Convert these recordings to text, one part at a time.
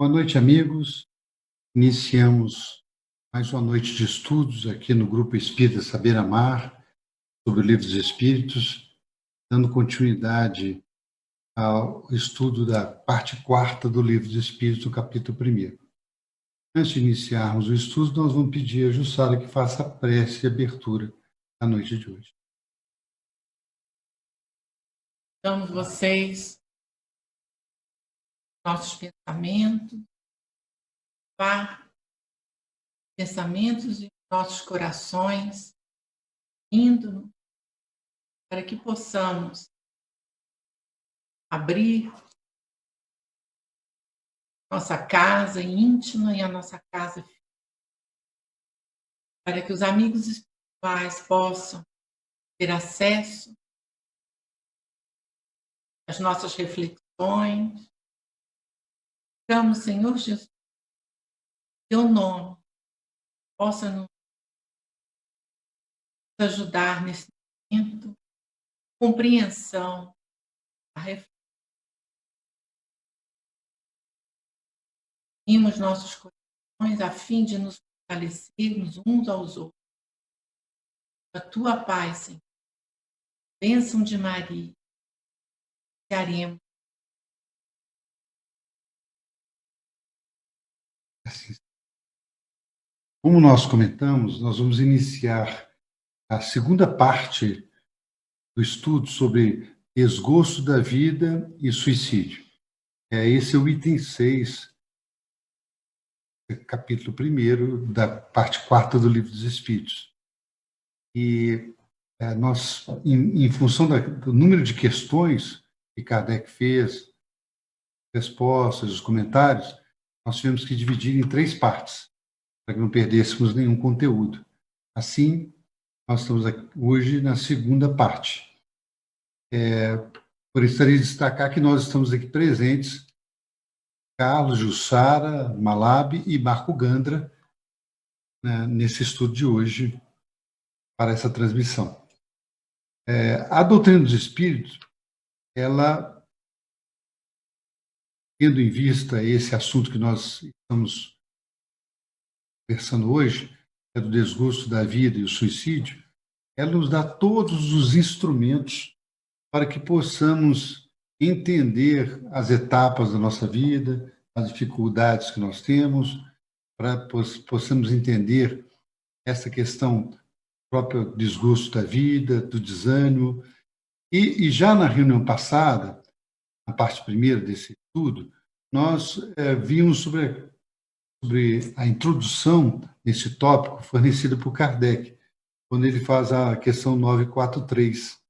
Boa noite, amigos. Iniciamos mais uma noite de estudos aqui no Grupo Espírita Saber Amar, sobre o Livro dos Espíritos, dando continuidade ao estudo da parte quarta do Livro dos Espíritos, do capítulo 1º. Antes de iniciarmos o estudo, nós vamos pedir a Jussara que faça a prece de abertura da noite de hoje. Damos vocês nossos pensamentos, pensamentos em nossos corações, indo para que possamos abrir nossa casa íntima e a nossa casa física, para que os amigos espirituais possam ter acesso às nossas reflexões. Oramos, Senhor Jesus, teu nome possa nos ajudar nesse momento, compreensão, a reflexão. Unimos nossos corações a fim de nos fortalecermos uns aos outros. A tua paz, Senhor. Bênção de Maria. Iniciaremos. Como nós comentamos, nós vamos iniciar a segunda parte do estudo sobre desgosto da vida e suicídio. Esse é o item 6, capítulo 1º, da parte quarta do Livro dos Espíritos. E nós, em função do número de questões que Kardec fez, respostas, os comentários, nós tivemos que dividir em 3 partes, para que não perdêssemos nenhum conteúdo. Assim, nós estamos aqui hoje na segunda parte. Por isso, gostaria de destacar que nós estamos aqui presentes, Carlos, Jussara, Malab e Marco Gandra, né, nesse estudo de hoje, para essa transmissão. A doutrina dos espíritos, ela, tendo em vista esse assunto que nós estamos conversando hoje, é do desgosto da vida e o suicídio, ela nos dá todos os instrumentos para que possamos entender as etapas da nossa vida, as dificuldades que nós temos, para possamos entender essa questão próprio desgosto da vida, do desânimo. E já na reunião passada, na parte primeira desse estudo, nós vimos sobre a introdução desse tópico fornecida por Kardec, quando ele faz a questão 943,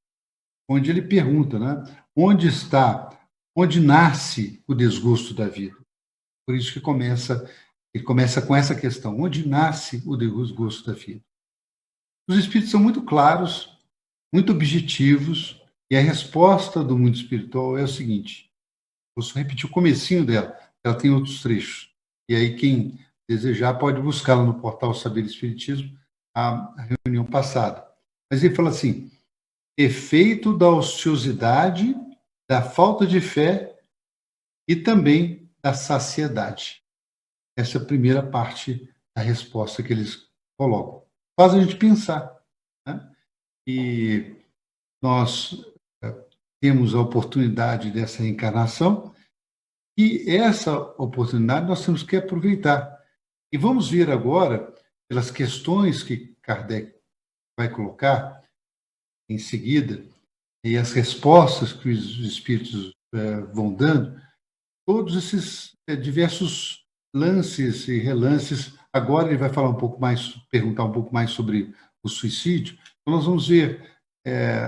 onde ele pergunta, né, onde nasce o desgosto da vida? Por isso que ele começa com essa questão, onde nasce o desgosto da vida? Os espíritos são muito claros, muito objetivos, e a resposta do mundo espiritual é o seguinte, vou só repetir o comecinho dela, ela tem outros trechos, e aí quem desejar pode buscá-la no portal Saber Espiritismo, a reunião passada. Mas ele fala assim, efeito da ociosidade, da falta de fé e também da saciedade. Essa é a primeira parte da resposta que eles colocam. Faz a gente pensar, né? E nós temos a oportunidade dessa encarnação e essa oportunidade nós temos que aproveitar. E vamos ver agora, pelas questões que Kardec vai colocar em seguida, e as respostas que os espíritos vão dando, todos esses diversos lances e relances. Agora ele vai falar um pouco mais, perguntar um pouco mais sobre o suicídio. Então nós vamos ver,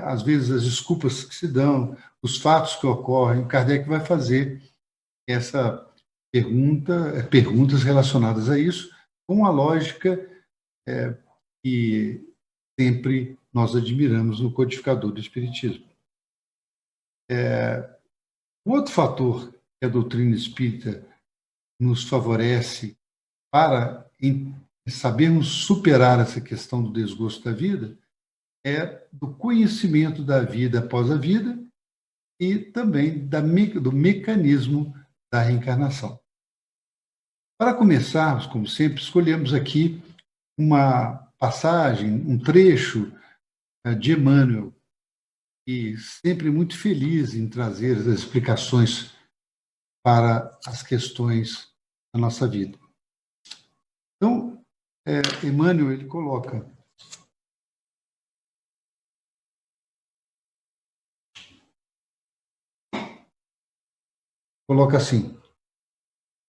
às vezes, as desculpas que se dão, os fatos que ocorrem. Kardec vai fazer essa perguntas relacionadas a isso, com a lógica que sempre nós admiramos no codificador do Espiritismo. O outro fator que a doutrina espírita nos favorece para sabermos superar essa questão do desgosto da vida é do conhecimento da vida após a vida e também do mecanismo da reencarnação. Para começarmos, como sempre, escolhemos aqui uma passagem, um trecho de Emmanuel, e sempre muito feliz em trazer as explicações para as questões da nossa vida. Então, Emmanuel, ele coloca assim: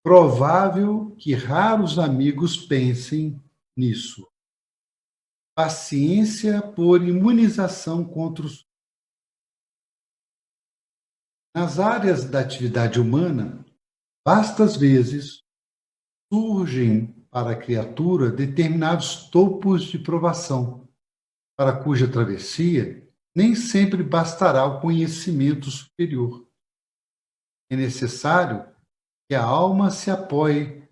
provável que raros amigos pensem nisso. Paciência por imunização contra os... Nas áreas da atividade humana, vastas vezes surgem para a criatura determinados topos de provação, para cuja travessia nem sempre bastará o conhecimento superior. É necessário que a alma se apoie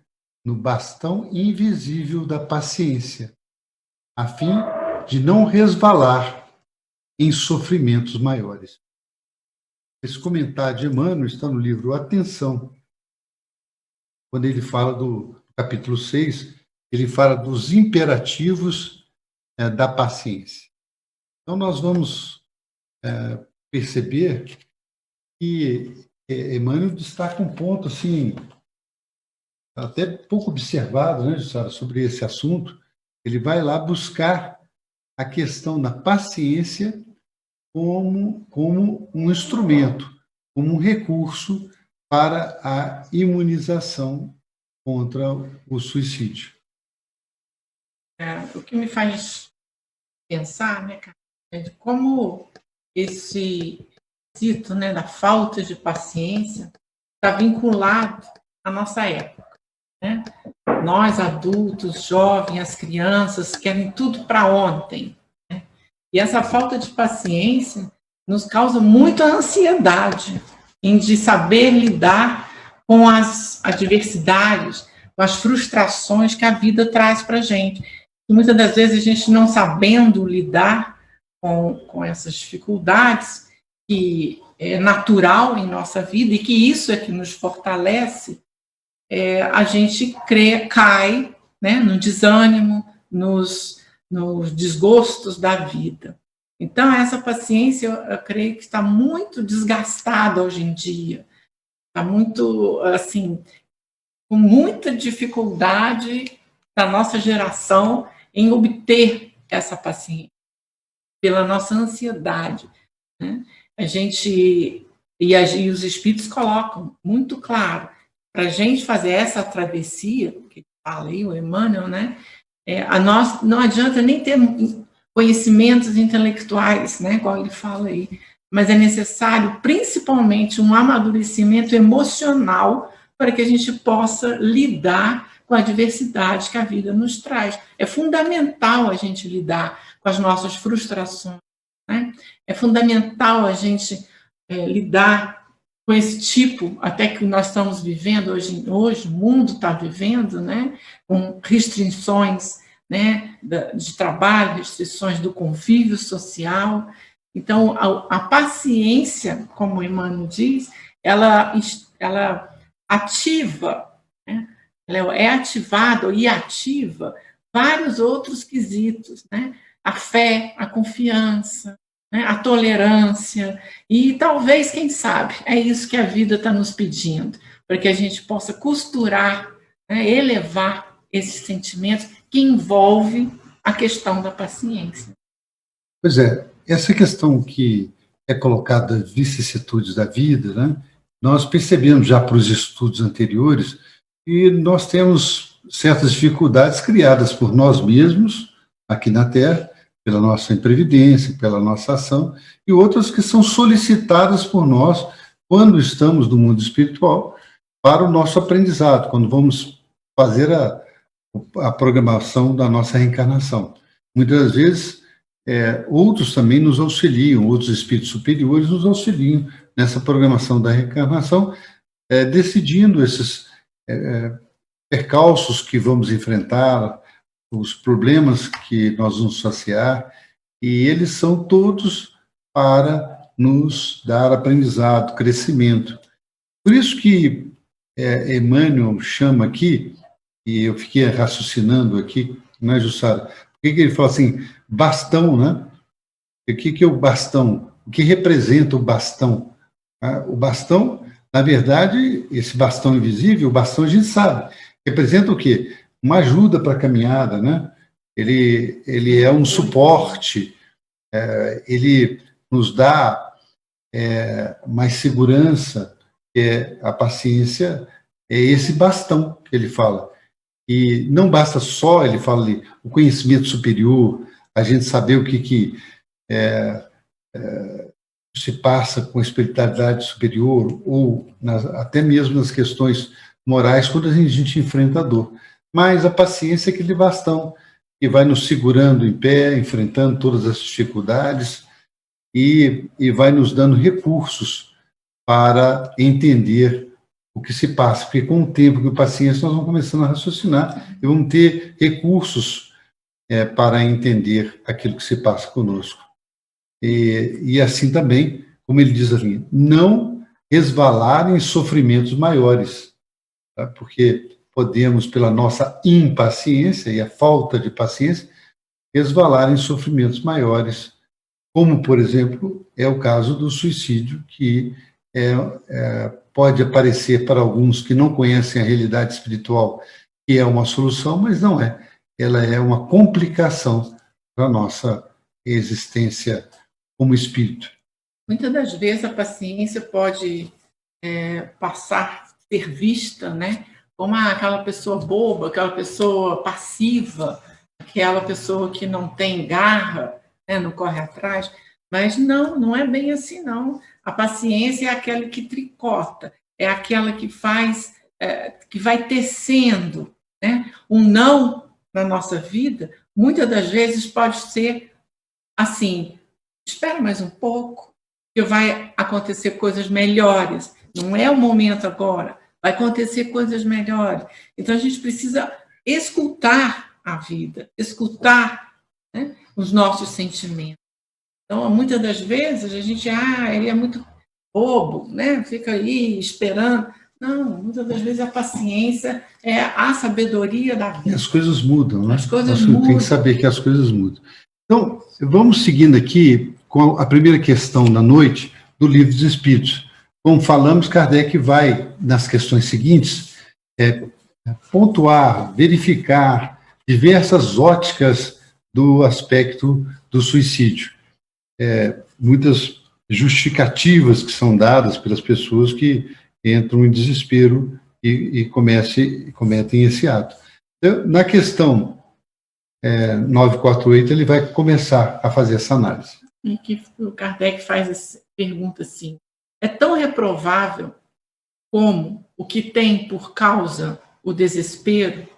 no bastão invisível da paciência, a fim de não resvalar em sofrimentos maiores. Esse comentário de Emmanuel está no livro Atenção, quando ele fala do capítulo 6, ele fala dos imperativos da paciência. Então, nós vamos perceber que Emmanuel destaca um ponto assim, até pouco observado, né, Jussara, sobre esse assunto. Ele vai lá buscar a questão da paciência como um instrumento, como um recurso para a imunização contra o suicídio. O que me faz pensar, né, cara, é de como esse cito, né, da falta de paciência está vinculado à nossa época, né? Nós, adultos, jovens, as crianças, querem tudo para ontem, né? E essa falta de paciência nos causa muita ansiedade de saber lidar com as adversidades, com as frustrações que a vida traz para a gente. E muitas das vezes a gente não sabendo lidar com essas dificuldades, que é natural em nossa vida e que isso é que nos fortalece, a gente cai, né, no desânimo, nos desgostos da vida. Então, essa paciência, eu creio que está muito desgastada hoje em dia, está muito, assim, com muita dificuldade da nossa geração em obter essa paciência, pela nossa ansiedade, né? A gente, e os espíritos colocam muito claro, para a gente fazer essa travessia, que fala aí o Emmanuel, né? A nós não adianta nem ter conhecimentos intelectuais, né, igual ele fala aí, mas é necessário principalmente um amadurecimento emocional para que a gente possa lidar com a adversidade que a vida nos traz. É fundamental a gente lidar com as nossas frustrações, né? É fundamental a gente lidar com esse tipo, até que nós estamos vivendo hoje o mundo está vivendo, né, com restrições, né, de trabalho, restrições do convívio social. Então, a paciência, como o Emmanuel diz, ela ativa, né, ela é ativada e ativa vários outros quesitos, né, a fé, a confiança, né, a tolerância, e talvez, quem sabe, é isso que a vida está nos pedindo, para que a gente possa costurar, né, elevar esses sentimentos que envolve a questão da paciência. Pois é, essa questão que é colocada, vicissitudes da vida, né? Nós percebemos já para os estudos anteriores que nós temos certas dificuldades criadas por nós mesmos aqui na Terra, pela nossa imprevidência, pela nossa ação, e outras que são solicitadas por nós quando estamos no mundo espiritual para o nosso aprendizado, quando vamos fazer a programação da nossa reencarnação. Muitas vezes, outros também nos auxiliam, outros espíritos superiores nos auxiliam nessa programação da reencarnação, decidindo esses percalços que vamos enfrentar, os problemas que nós vamos saciar, e eles são todos para nos dar aprendizado, crescimento. Por isso que Emmanuel chama aqui e eu fiquei raciocinando aqui, né, Jussara? Por que ele fala assim, bastão, né? E o que é o bastão? O que representa o bastão? O bastão, na verdade, esse bastão invisível, o bastão a gente sabe, representa o quê? Uma ajuda para a caminhada, né? Ele é um suporte, ele nos dá mais segurança, a paciência é esse bastão que ele fala. E não basta só, ele fala ali, o conhecimento superior, a gente saber o que se passa com a espiritualidade superior, ou até mesmo nas questões morais, quando a gente enfrenta a dor. Mas a paciência é aquele bastão que vai nos segurando em pé, enfrentando todas as dificuldades e vai nos dando recursos para entender o que se passa. Porque com o tempo, com a paciência, nós vamos começando a raciocinar e vamos ter recursos para entender aquilo que se passa conosco. E assim também, como ele diz assim, não resvalar em sofrimentos maiores, tá? Porque podemos, pela nossa impaciência e a falta de paciência, resvalar em sofrimentos maiores, como, por exemplo, é o caso do suicídio, que pode aparecer para alguns que não conhecem a realidade espiritual, que é uma solução, mas não é. Ela é uma complicação para a nossa existência como espírito. Muitas das vezes a paciência pode passar, ser vista, né, como aquela pessoa boba, aquela pessoa passiva, aquela pessoa que não tem garra, né, não corre atrás. Mas não é bem assim, não. A paciência é aquela que tricota, é aquela que faz, que vai tecendo, né? Um não na nossa vida, muitas das vezes pode ser assim, espera mais um pouco, que vai acontecer coisas melhores. Não é o momento agora, vai acontecer coisas melhores. Então a gente precisa escutar a vida, escutar, né, os nossos sentimentos. Então, muitas das vezes, a gente, ele é muito bobo, né? Fica aí esperando. Não, muitas das vezes a paciência é a sabedoria da vida. E as coisas mudam, né? As coisas Nós mudam. tem que saber que as coisas mudam. Então, vamos seguindo aqui com a primeira questão da noite do Livro dos Espíritos. Como falamos, Kardec vai, nas questões seguintes, pontuar, verificar diversas óticas do aspecto do suicídio. Muitas justificativas que são dadas pelas pessoas que entram em desespero e cometem esse ato. Então, na questão 948, ele vai começar a fazer essa análise. E que o Kardec pergunta assim: é tão reprovável como o que tem por causa o desespero,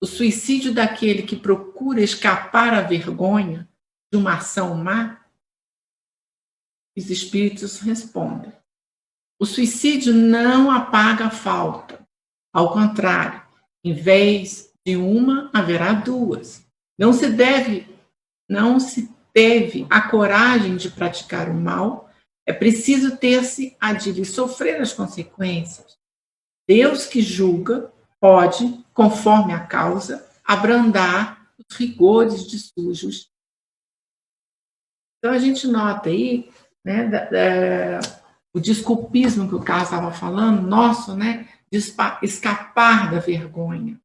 o suicídio daquele que procura escapar à vergonha de uma ação má? Os espíritos respondem: o suicídio não apaga a falta. Ao contrário, em vez de uma, haverá duas. Não se teve a coragem de praticar o mal, é preciso ter-se a de sofrer as consequências. Deus que julga pode, conforme a causa, abrandar os rigores de sua justiça. Então a gente nota aí, né, o desculpismo que o Carlos estava falando, nosso, né, de escapar da vergonha.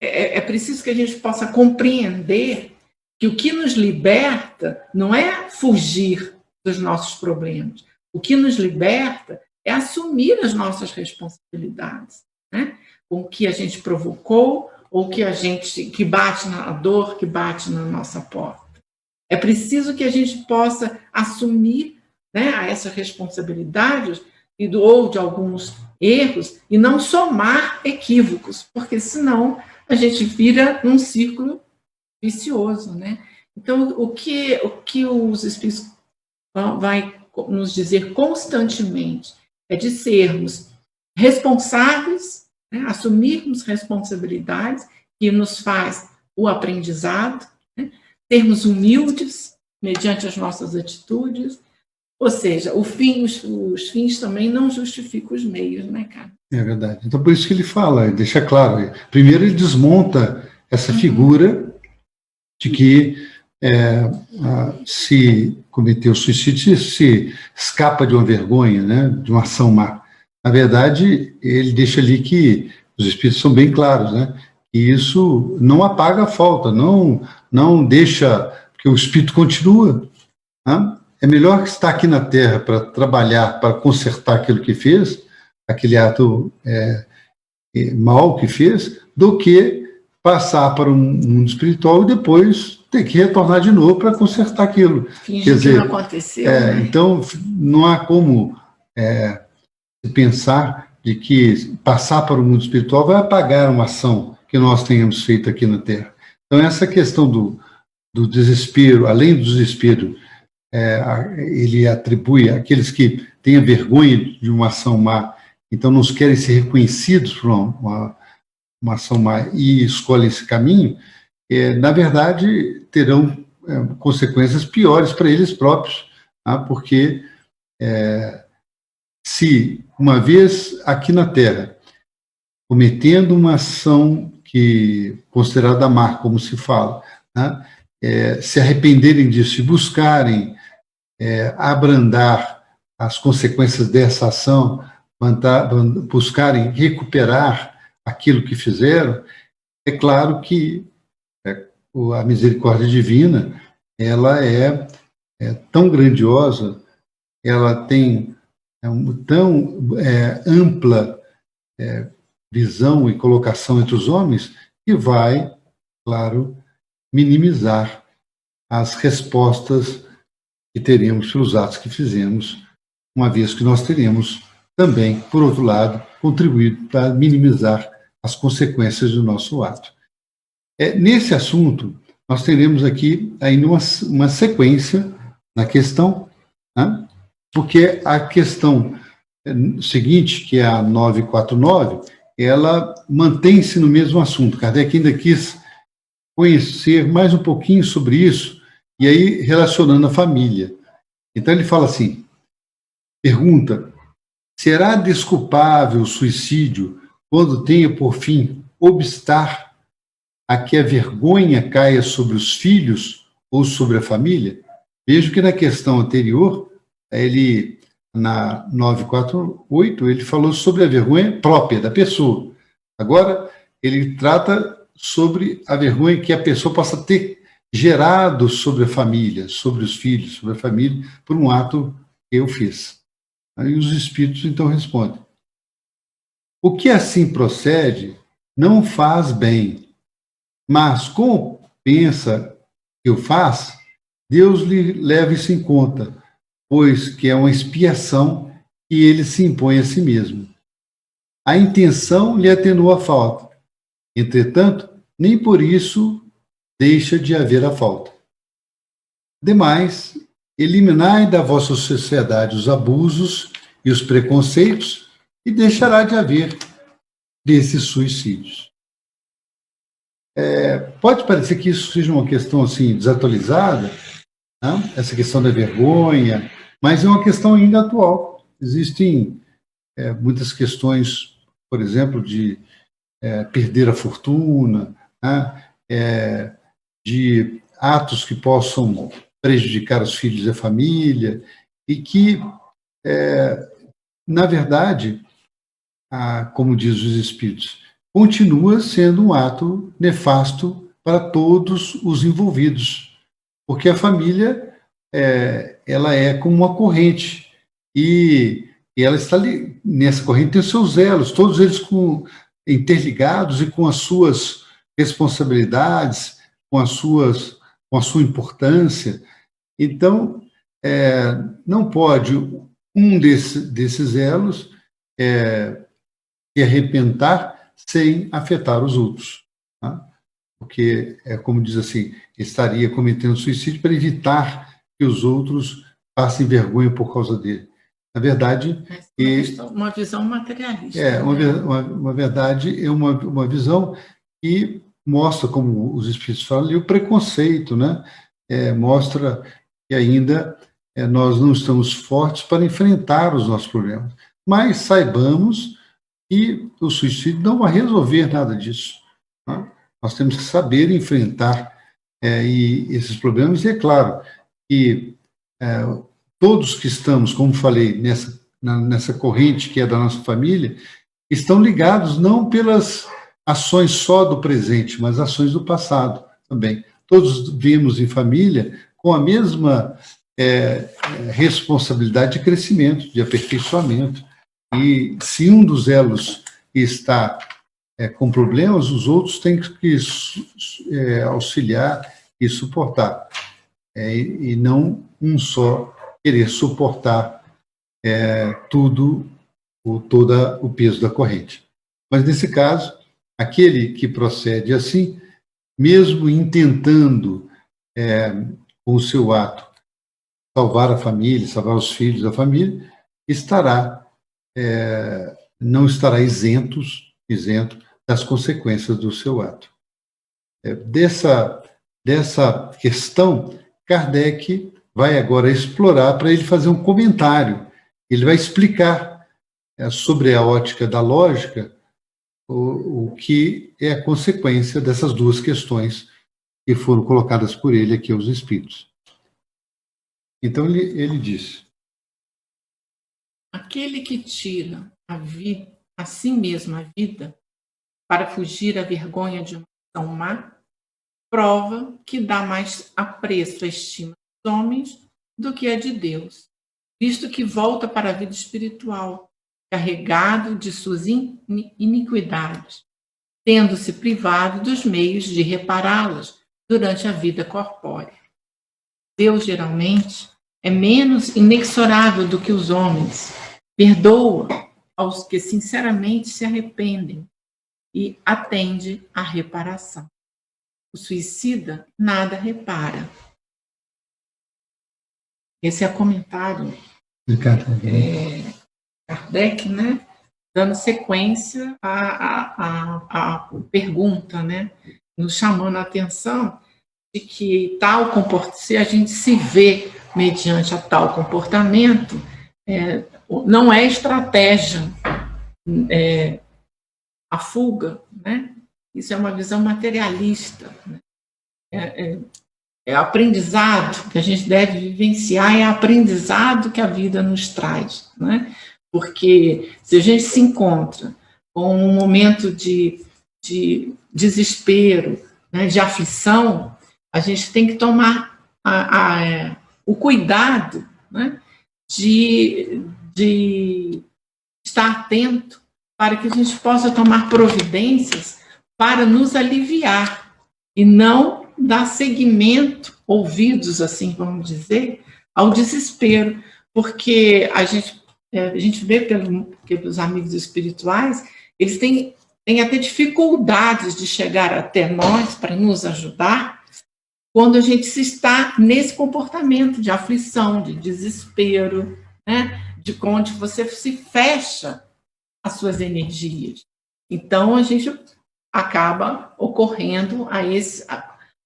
É preciso que a gente possa compreender que o que nos liberta não é fugir dos nossos problemas. O que nos liberta é assumir as nossas responsabilidades, né? Com o que a gente provocou ou que bate na dor, que bate na nossa porta. É preciso que a gente possa assumir, né, essas responsabilidades ou de alguns erros e não somar equívocos, porque senão a gente vira num círculo vicioso, né? Então, o que os Espíritos vai nos dizer constantemente é de sermos responsáveis, né? Assumirmos responsabilidades que nos faz o aprendizado, né? Sermos humildes mediante as nossas atitudes, Ou seja, o fim, os fins também não justificam os meios, né, cara? É verdade. Então, por isso que ele fala, deixa claro. Primeiro, ele desmonta essa figura de que se cometeu suicídio, se escapa de uma vergonha, né, de uma ação má. Na verdade, ele deixa ali que os espíritos são bem claros, né, que isso não apaga a falta, não deixa, porque o espírito continua. Né? É melhor estar aqui na Terra para trabalhar, para consertar aquilo que fez, aquele ato mal que fez, do que passar para um mundo espiritual e depois ter que retornar de novo para consertar aquilo. Fingir que não aconteceu. Né? Então, não há como pensar de que passar para o mundo espiritual vai apagar uma ação que nós tenhamos feito aqui na Terra. Então, essa questão do desespero, além do desespero, ele atribui àqueles que têm a vergonha de uma ação má, então não querem ser reconhecidos por uma ação má e escolhem esse caminho, na verdade, terão consequências piores para eles próprios, tá? Porque se, uma vez aqui na Terra, cometendo uma ação considerada má, como se fala, né? Se arrependerem disso e buscarem abrandar as consequências dessa ação, buscarem recuperar aquilo que fizeram, é claro que a misericórdia divina, ela é tão grandiosa, ela tem tão ampla visão e colocação entre os homens, que vai, claro, minimizar as respostas que teremos pelos atos que fizemos, uma vez que nós teremos também, por outro lado, contribuído para minimizar as consequências do nosso ato. Nesse assunto, nós teremos aqui ainda uma sequência na questão, né? Porque a questão seguinte, que é a 949, ela mantém-se no mesmo assunto. Kardec ainda quis conhecer mais um pouquinho sobre isso, e aí relacionando a família. Então ele fala assim, pergunta, será desculpável o suicídio quando tenha por fim obstar a que a vergonha caia sobre os filhos ou sobre a família? Vejo que na questão anterior, na 948, ele falou sobre a vergonha própria da pessoa. Agora, ele trata sobre a vergonha que a pessoa possa ter gerado sobre a família, sobre os filhos, sobre a família, por um ato que eu fiz. Aí os espíritos então respondem: o que assim procede não faz bem, mas como pensa que o faz, Deus lhe leva isso em conta, pois que é uma expiação que ele se impõe a si mesmo. A intenção lhe atenua a falta. Entretanto, nem por isso deixa de haver a falta. Demais, eliminai da vossa sociedade os abusos e os preconceitos e deixará de haver desses suicídios. Pode parecer que isso seja uma questão assim desatualizada, né? Essa questão da vergonha, mas é uma questão ainda atual. Existem muitas questões, por exemplo, de perder a fortuna, né? De atos que possam prejudicar os filhos e a família, e que, na verdade, como diz os espíritos, continua sendo um ato nefasto para todos os envolvidos, porque a família ela é como uma corrente, e ela está ali, nessa corrente tem os seus elos, todos eles interligados e com as suas responsabilidades, com a sua importância. Então, não pode um desses elos se arrebentar sem afetar os outros. Tá? Porque, como diz assim, estaria cometendo suicídio para evitar que os outros passem vergonha por causa dele. Na verdade... uma visão materialista. Uma verdade, uma visão que mostra, como os espíritos falam ali, o preconceito, né? Mostra que ainda nós não estamos fortes para enfrentar os nossos problemas. Mas saibamos que o suicídio não vai resolver nada disso. Tá? Nós temos que saber enfrentar esses problemas, e é claro que todos que estamos, como falei, nessa corrente que é da nossa família, estão ligados não pelas ações só do presente, mas ações do passado também. Todos vivemos em família com a mesma responsabilidade de crescimento, de aperfeiçoamento. E se um dos elos está com problemas, os outros têm que auxiliar e suportar. E não um só querer suportar todo o peso da corrente. Mas, nesse caso, aquele que procede assim, mesmo intentando, com o seu ato, salvar a família, salvar os filhos da família, não estará isento das consequências do seu ato. Dessa questão, Kardec vai agora explorar para ele fazer um comentário. Ele vai explicar sobre a ótica da lógica o que é a consequência dessas duas questões que foram colocadas por ele aqui aos espíritos. Então ele diz: aquele que tira a si mesmo a vida para fugir à vergonha de uma ação má, prova que dá mais apreço à estima dos homens do que a de Deus, visto que volta para a vida espiritual, carregado de suas iniquidades, tendo-se privado dos meios de repará-las durante a vida corpórea. Deus, geralmente, é menos inexorável do que os homens, perdoa aos que sinceramente se arrependem e atende à reparação. O suicida nada repara. Esse é o comentário de Kardec, né? Dando sequência à pergunta, né? Nos chamando a atenção de que se a gente se vê mediante a tal comportamento, não é estratégia a fuga, né? Isso é uma visão materialista, né? É aprendizado que a gente deve vivenciar, é aprendizado que a vida nos traz, né? Porque se a gente se encontra com um momento de desespero, né, de aflição, a gente tem que tomar o cuidado, né, de estar atento para que a gente possa tomar providências para nos aliviar e não dar seguimento, ouvidos, assim vamos dizer, ao desespero, porque a gente vê pelos amigos espirituais, eles têm até dificuldades de chegar até nós para nos ajudar quando a gente se está nesse comportamento de aflição, de desespero, né? De onde você se fecha as suas energias. Então, a gente acaba ocorrendo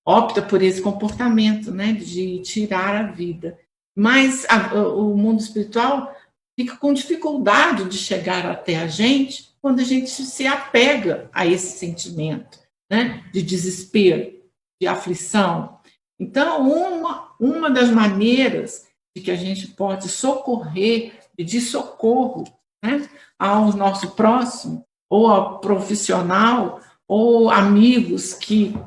opta por esse comportamento, né, de tirar a vida. Mas o mundo espiritual fica com dificuldade de chegar até a gente quando a gente se apega a esse sentimento, né, de desespero, de aflição. Então, uma das maneiras de que a gente pode socorrer, pedir socorro, né, ao nosso próximo, ou ao profissional, ou amigos que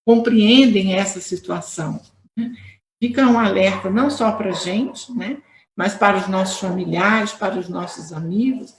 compreendem essa situação, né? Fica um alerta não só para a gente, né, mas para os nossos familiares, para os nossos amigos.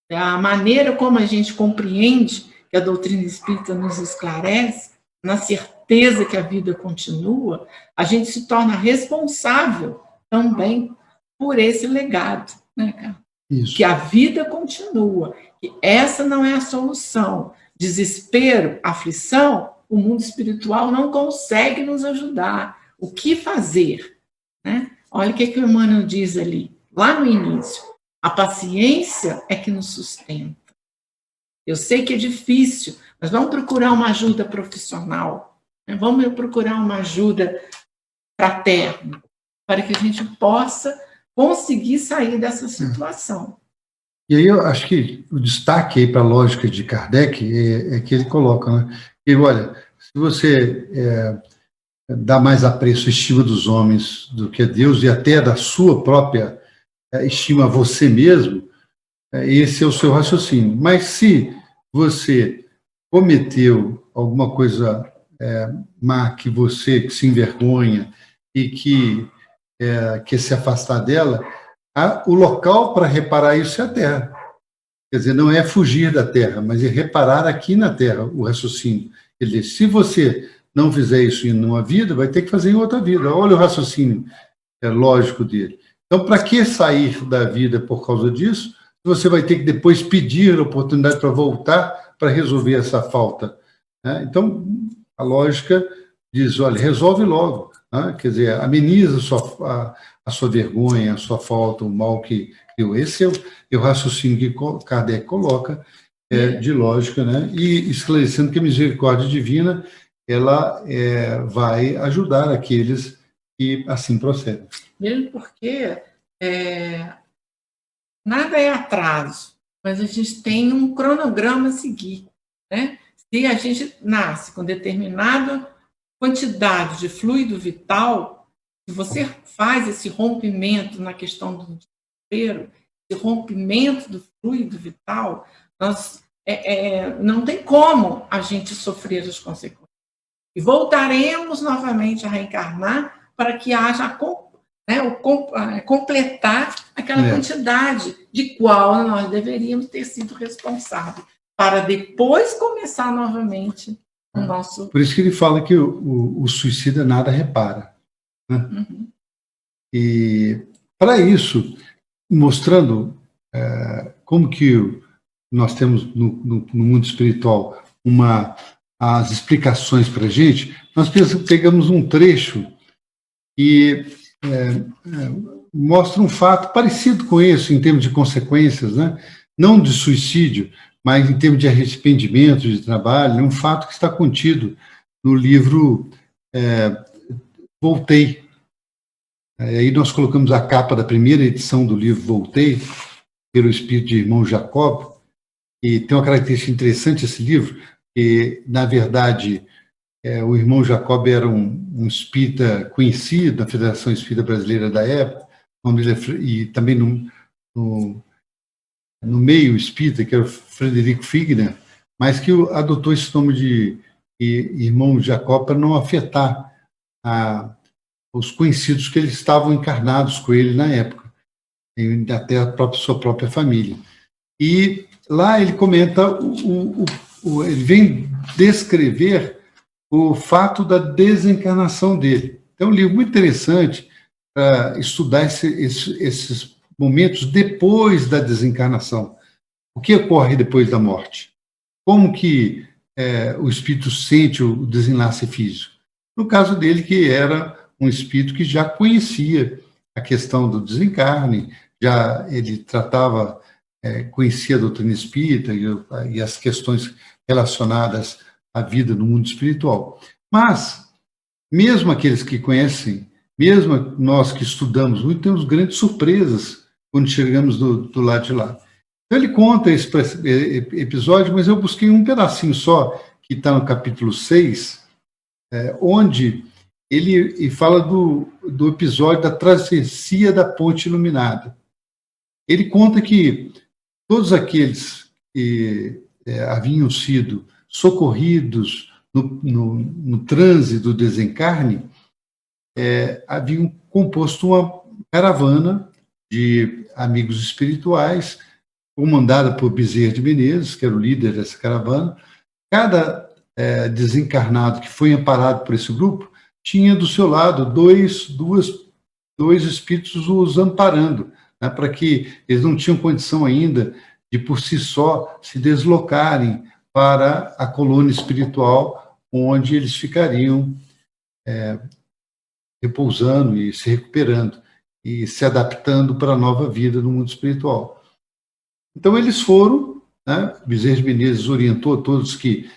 A maneira como a gente compreende que a doutrina espírita nos esclarece, na certeza que a vida continua, a gente se torna responsável também por esse legado, né, cara? Isso. Que a vida continua, que essa não é a solução. Desespero, aflição, o mundo espiritual não consegue nos ajudar. O que fazer? Né? Olha o que o Emmanuel diz ali, lá no início. A paciência é que nos sustenta. Eu sei que é difícil, mas vamos procurar uma ajuda profissional, né? Vamos procurar uma ajuda fraterna. para que a gente possa conseguir sair dessa situação. E aí eu acho que o destaque aí para a lógica de Kardec é que ele coloca, né? E olha, se você dá mais apreço à estima dos homens do que a Deus e até da sua própria estima a você mesmo, esse é o seu raciocínio. Mas se você cometeu alguma coisa má que você se envergonha e que quer se afastar dela, o local para reparar isso é a Terra. Quer dizer, não é fugir da Terra, mas é reparar aqui na Terra o raciocínio. Ele diz, se você não fizer isso em uma vida, vai ter que fazer em outra vida. Olha o raciocínio lógico dele. Então, para que sair da vida por causa disso? Você vai ter que depois pedir a oportunidade para voltar para resolver essa falta. Né? Então, a lógica diz, olha, resolve logo. Né? Quer dizer, ameniza a sua vergonha, a sua falta, o mal que criou. Esse é o raciocínio que Kardec coloca de lógica, né? E esclarecendo que a misericórdia divina ela vai ajudar aqueles que assim procedem. Mesmo porque nada é atraso, mas a gente tem um cronograma a seguir, né? Se a gente nasce com determinada quantidade de fluido vital, se você faz esse rompimento na questão do desespero, esse rompimento do fluido vital, não tem como a gente sofrer as consequências. E voltaremos novamente a reencarnar para que haja completar aquela quantidade de qual nós deveríamos ter sido responsáveis, para depois começar novamente o nosso... Por isso que ele fala que o suicida nada repara. Né? Uhum. E, para isso, mostrando como que nós temos no mundo espiritual as explicações para a gente, nós pegamos um trecho que mostra um fato parecido com esse em termos de consequências, né? Não de suicídio, mas em termos de arrependimento, de trabalho, um fato que está contido no livro Voltei. Aí nós colocamos a capa da primeira edição do livro Voltei, pelo espírito de irmão Jacob, e tem uma característica interessante esse livro, que, na verdade, o irmão Jacob era um espírita conhecido na Federação Espírita Brasileira da época, e também no meio espírita, que era o Frederico Figner, mas que adotou esse nome de irmão Jacob para não afetar os conhecidos que eles estavam encarnados com ele na época, e até sua própria família. E lá ele comenta, ele vem descrever o fato da desencarnação dele. É um livro muito interessante para estudar esses momentos depois da desencarnação. O que ocorre depois da morte? Como que o espírito sente o desenlace físico? No caso dele, que era um espírito que já conhecia a questão do desencarne, ele tratava, conhecia a doutrina espírita e as questões relacionadas à vida no mundo espiritual. Mas, mesmo aqueles que conhecem, mesmo nós que estudamos muito, temos grandes surpresas quando chegamos do lado de lá. Então, ele conta esse episódio, mas eu busquei um pedacinho só, que está no capítulo 6, onde ele fala do episódio da travessia da Ponte Iluminada. Ele conta que todos aqueles que haviam sido socorridos no trânsito do desencarne haviam composto uma caravana de amigos espirituais, comandada por Bezerra de Menezes, que era o líder dessa caravana. Cada desencarnado que foi amparado por esse grupo tinha do seu lado dois espíritos os amparando, né, para que eles não tinham condição ainda de, por si só, se deslocarem para a colônia espiritual, onde eles ficariam repousando e se recuperando e se adaptando para a nova vida no mundo espiritual. Então, eles foram, né, Bezerra de Menezes orientou a todos que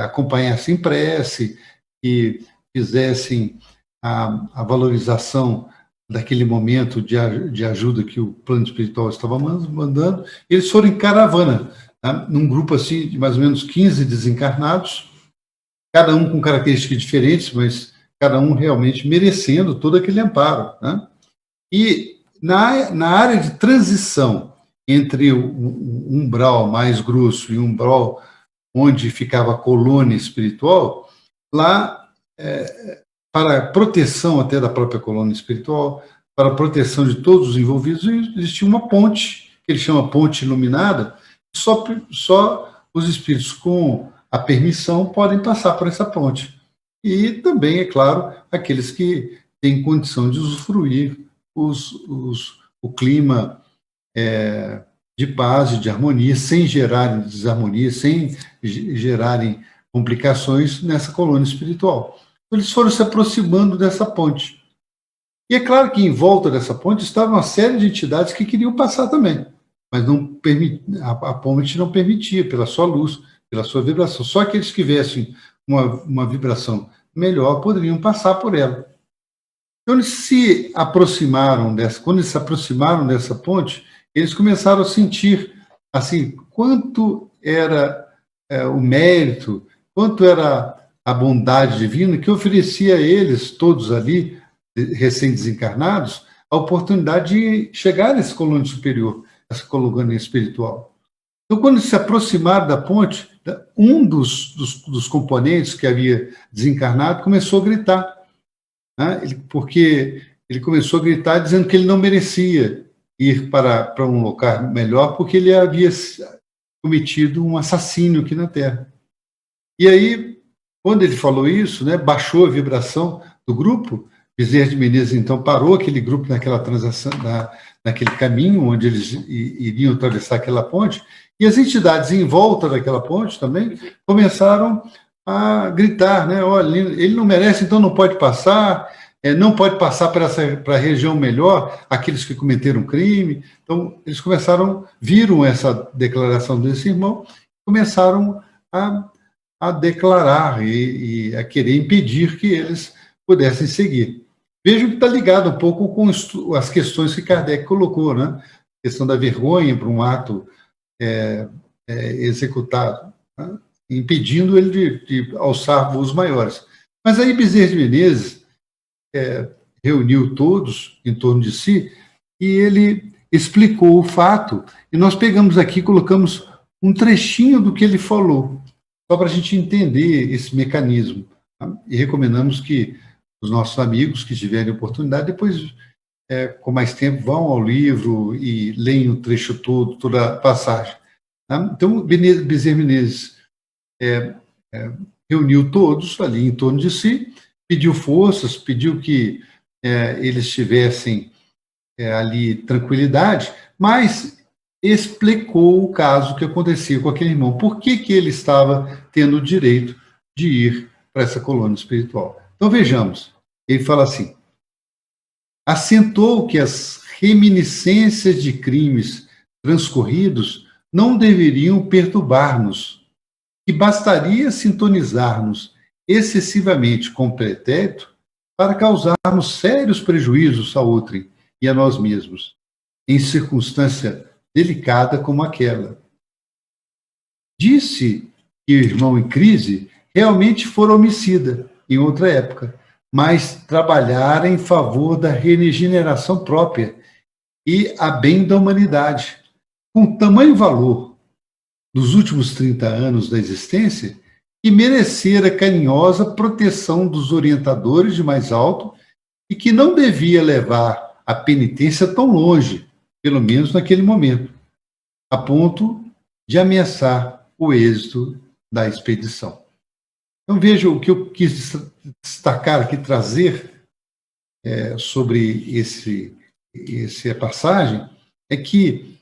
acompanhassem prece, que fizessem a valorização daquele momento de ajuda que o plano espiritual estava mandando, eles foram em caravana, tá? Num grupo assim de mais ou menos 15 desencarnados, cada um com características diferentes, mas cada um realmente merecendo todo aquele amparo, né? E na área de transição entre o umbral mais grosso e o umbral onde ficava a colônia espiritual, lá, para proteção até da própria colônia espiritual, para proteção de todos os envolvidos, existia uma ponte, que ele chama ponte iluminada, só os espíritos com a permissão podem passar por essa ponte. E também, é claro, aqueles que têm condição de usufruir o clima de paz e de harmonia, sem gerarem desarmonia, sem gerarem complicações nessa colônia espiritual. Então, eles foram se aproximando dessa ponte. E é claro que em volta dessa ponte estava uma série de entidades que queriam passar também, mas a ponte não permitia, pela sua luz, pela sua vibração. Só aqueles que tivessem uma vibração melhor poderiam passar por ela. Então, quando eles se aproximaram dessa ponte, eles começaram a sentir assim, quanto era o mérito, quanto era a bondade divina que oferecia a eles, todos ali, recém-desencarnados, a oportunidade de chegar a esse colônia superior, essa colônia espiritual. Então, quando se aproximaram da ponte, um dos componentes que havia desencarnado começou a gritar, né? Porque ele começou a gritar dizendo que ele não merecia ir para um local melhor porque ele havia cometido um assassínio aqui na Terra. E aí, quando ele falou isso, né, baixou a vibração do grupo. Bezerra de Menezes, então, parou aquele grupo naquela transação, naquele caminho onde eles iriam atravessar aquela ponte, e as entidades em volta daquela ponte também começaram a gritar, né? Olha, ele não merece, então não pode passar, não pode passar para a região melhor aqueles que cometeram crime. Então, eles viram essa declaração desse irmão, começaram a declarar e a querer impedir que eles pudessem seguir. Vejam que está ligado um pouco com as questões que Kardec colocou, né? A questão da vergonha para um ato executado, né? Impedindo ele de alçar voos maiores. Mas aí Bezerra de Menezes reuniu todos em torno de si e ele explicou o fato, e nós pegamos aqui e colocamos um trechinho do que ele falou, só para a gente entender esse mecanismo. Tá? E recomendamos que os nossos amigos que tiverem oportunidade, depois, com mais tempo, vão ao livro e leem o trecho todo, toda a passagem. Tá? Então, Bezerra Menezes reuniu todos ali em torno de si, pediu forças, pediu que eles tivessem ali tranquilidade, mas explicou o caso que acontecia com aquele irmão. Por que ele estava tendo o direito de ir para essa colônia espiritual? Então, vejamos. Ele fala assim: assentou que as reminiscências de crimes transcorridos não deveriam perturbar-nos, que bastaria sintonizar-nos excessivamente com o pretérito para causarmos sérios prejuízos a outrem e a nós mesmos, em circunstância delicada como aquela. Disse que o irmão em crise realmente fora homicida em outra época, mas trabalhara em favor da regeneração própria e a bem da humanidade, com tamanho valor nos últimos 30 anos da existência, que merecera carinhosa proteção dos orientadores de mais alto e que não devia levar a penitência tão longe, pelo menos naquele momento, a ponto de ameaçar o êxito da expedição. Então, veja o que eu quis destacar aqui, trazer sobre essa passagem, é que,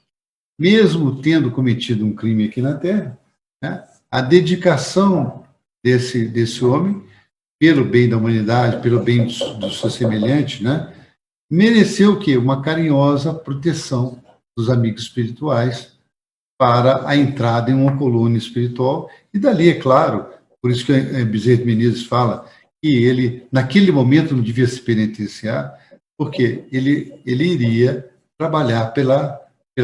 mesmo tendo cometido um crime aqui na Terra, né, a dedicação desse homem, pelo bem da humanidade, pelo bem do seu semelhante, né, mereceu o quê? Uma carinhosa proteção dos amigos espirituais para a entrada em uma colônia espiritual. E dali, é claro, por isso que Bezerra de Menezes fala que ele, naquele momento, não devia se penitenciar, porque ele iria trabalhar pela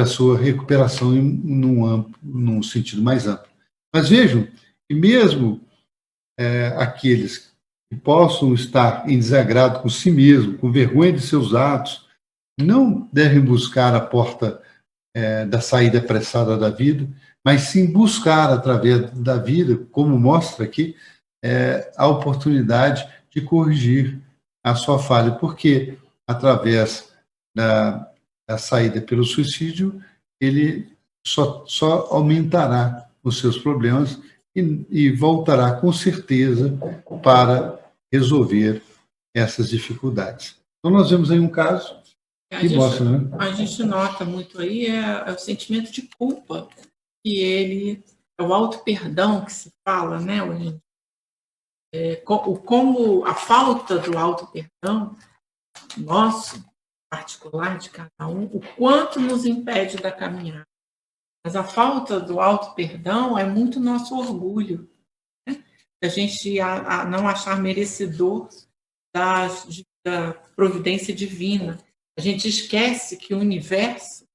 sua recuperação num sentido mais amplo. Mas vejam que mesmo aqueles que possam estar em desagrado com si mesmo, com vergonha de seus atos, não devem buscar a porta da saída apressada da vida, mas sim buscar, através da vida, como mostra aqui, a oportunidade de corrigir a sua falha, porque através da saída pelo suicídio, ele só aumentará os seus problemas e voltará com certeza para resolver essas dificuldades. Então, nós vemos aí um caso que mostra, né? A gente nota muito aí o sentimento de culpa, que ele é o auto-perdão que se fala, né, hoje. Como a falta do auto-perdão, nosso, particular de cada um, o quanto nos impede da caminhada. Mas a falta do auto-perdão é muito nosso orgulho, né? A gente não achar merecedor da providência divina. A gente esquece que o universo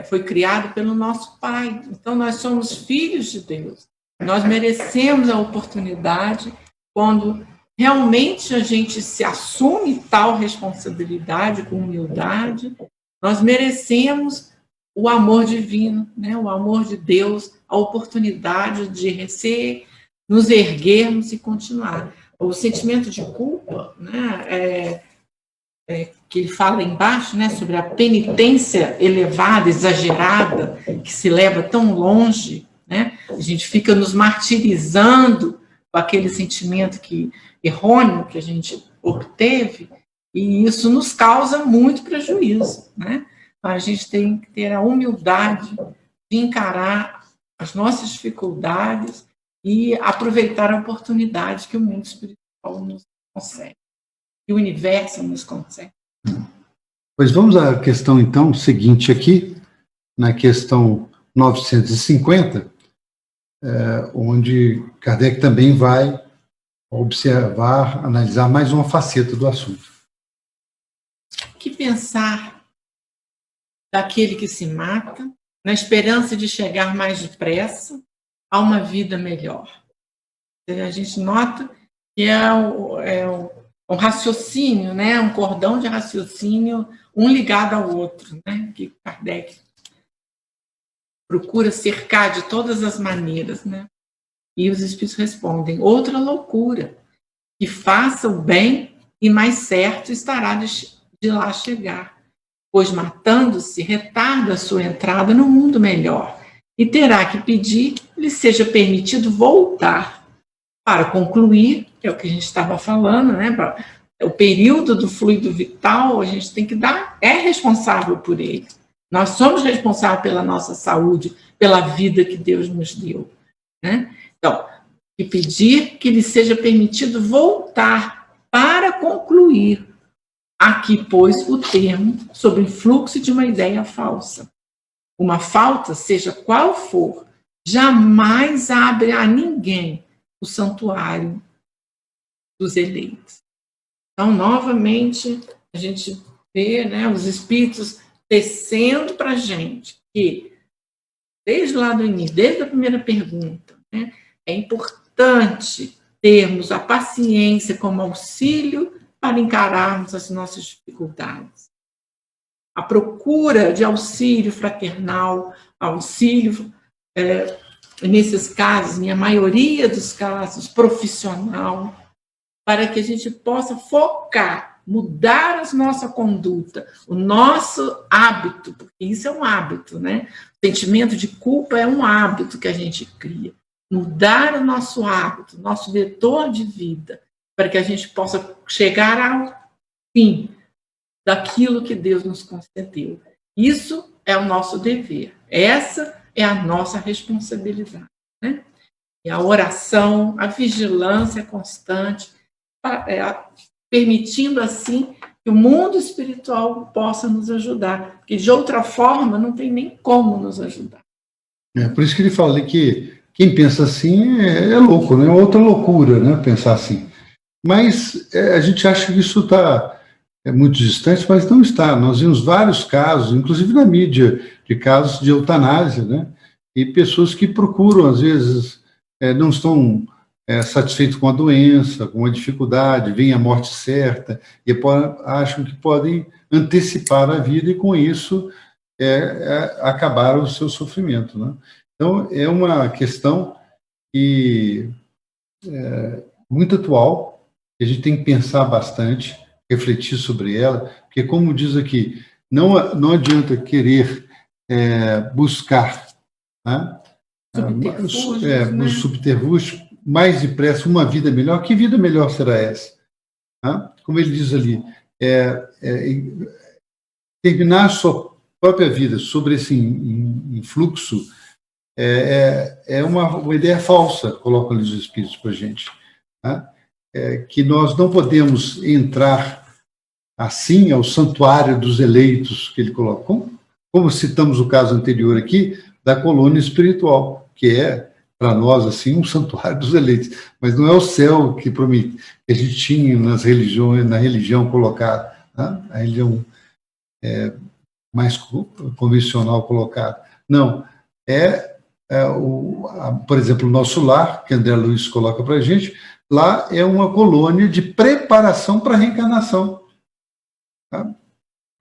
foi criado pelo nosso Pai. Então, nós somos filhos de Deus. Nós merecemos a oportunidade quando realmente a gente se assume tal responsabilidade com humildade. Nós merecemos o amor divino, né? O amor de Deus, a oportunidade de nos erguermos e continuar. O sentimento de culpa, né, que ele fala embaixo, né, sobre a penitência elevada, exagerada, que se leva tão longe, né? A gente fica nos martirizando com aquele sentimento errôneo que a gente obteve, e isso nos causa muito prejuízo, né? A gente tem que ter a humildade de encarar as nossas dificuldades e aproveitar a oportunidade que o mundo espiritual nos concede, que o universo nos concede. Pois vamos à questão, então, seguinte aqui, na questão 950, onde Kardec também vai observar, analisar mais uma faceta do assunto. Que pensar daquele que se mata, na esperança de chegar mais depressa a uma vida melhor? A gente nota que é um raciocínio, né? Um cordão de raciocínio, um ligado ao outro, né? Que Kardec procura cercar de todas as maneiras, né? E os espíritos respondem: outra loucura, que faça o bem e mais certo estará de lá chegar, pois matando-se retarda a sua entrada no mundo melhor e terá que pedir que lhe seja permitido voltar para concluir, que é o que a gente estava falando, né? O período do fluido vital, a gente tem que dar, é responsável por ele. Nós somos responsáveis pela nossa saúde, pela vida que Deus nos deu, né? Então, e pedir que lhe seja permitido voltar para concluir. Aqui, pois, o termo sobre o fluxo de uma ideia falsa. Uma falta, seja qual for, jamais abre a ninguém o santuário dos eleitos. Então, novamente, a gente vê, né, os espíritos tecendo para a gente que, desde lá do início, desde a primeira pergunta, né, é importante termos a paciência como auxílio para encararmos as nossas dificuldades. A procura de auxílio fraternal, auxílio, nesses casos, na maioria dos casos, profissional, para que a gente possa focar, mudar a nossa conduta, o nosso hábito, porque isso é um hábito, né? O sentimento de culpa é um hábito que a gente cria. Mudar o nosso hábito, nosso vetor de vida, para que a gente possa chegar ao fim daquilo que Deus nos concedeu. Isso é o nosso dever. Essa é a nossa responsabilidade, né? E a oração, a vigilância constante, permitindo assim que o mundo espiritual possa nos ajudar, porque de outra forma não tem nem como nos ajudar. Por isso que ele fala que quem pensa assim é louco, né? É outra loucura, né? Pensar assim. Mas a gente acha que isso está muito distante, mas não está. Nós vimos vários casos, inclusive na mídia, de casos de eutanásia, né? E pessoas que procuram, às vezes, não estão satisfeitos com a doença, com a dificuldade, vem a morte certa, e acham que podem antecipar a vida e, com isso, acabar o seu sofrimento, né? Então, é uma questão que muito atual, que a gente tem que pensar bastante, refletir sobre ela, porque, como diz aqui, não adianta querer buscar, né, Subterfúgios, subterfúgios mais depressa uma vida melhor. Que vida melhor será essa? Né? Como ele diz ali, terminar a sua própria vida sobre esse influxo é uma ideia falsa, colocam os espíritos para a gente. Né? Que nós não podemos entrar assim ao santuário dos eleitos, que ele coloca. Como citamos o caso anterior aqui, da colônia espiritual, que é, para nós, assim, um santuário dos eleitos. Mas não é o céu que a gente tinha na religião colocada, né? A religião mais convencional colocada. Não, por exemplo, o nosso lar, que André Luiz coloca para a gente, lá é uma colônia de preparação para a reencarnação. Tá?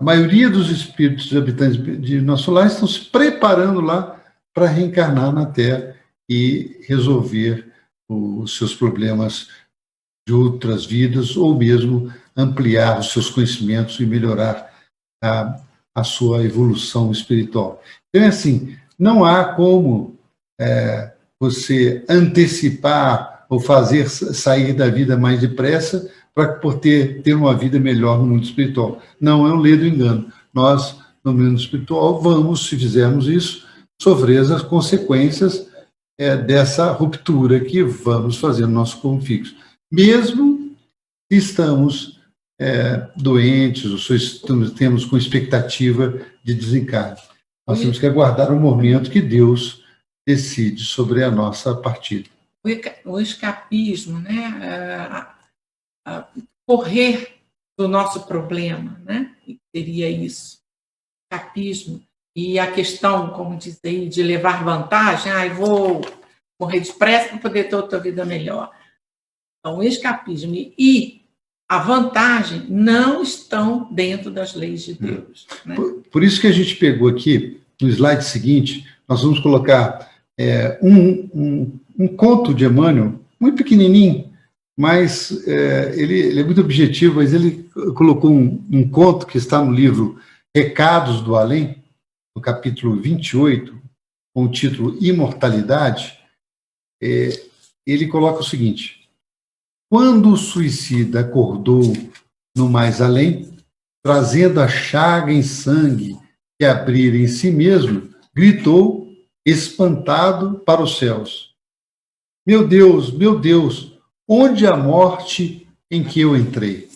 A maioria dos espíritos habitantes de nosso lar estão se preparando lá para reencarnar na Terra e resolver os seus problemas de outras vidas, ou mesmo ampliar os seus conhecimentos e melhorar a sua evolução espiritual. Então, é assim, não há como você antecipar ou fazer sair da vida mais depressa para poder ter uma vida melhor no mundo espiritual. Não é um ledo engano. Nós, no mundo espiritual, vamos, se fizermos isso, sofrer as consequências dessa ruptura que vamos fazer no nosso corpo fixo. Mesmo que estamos doentes, ou temos com expectativa de desencarne. Nós temos que aguardar o momento que Deus decide sobre a nossa partida. O escapismo, né? Correr do nosso problema, né? Seria isso, escapismo. E a questão, como diz aí, de levar vantagem, vou morrer depressa para poder ter outra vida melhor. Então, o escapismo e a vantagem não estão dentro das leis de Deus. Né? Por isso que a gente pegou aqui, no slide seguinte, nós vamos colocar um conto de Emmanuel, muito pequenininho, mas ele é muito objetivo, mas ele colocou um conto que está no livro Recados do Além, no capítulo 28, com o título Imortalidade. Ele coloca o seguinte: quando o suicida acordou no mais além, trazendo a chaga em sangue que abrira em si mesmo, gritou, espantado, para os céus: meu Deus, onde a morte em que eu entrei?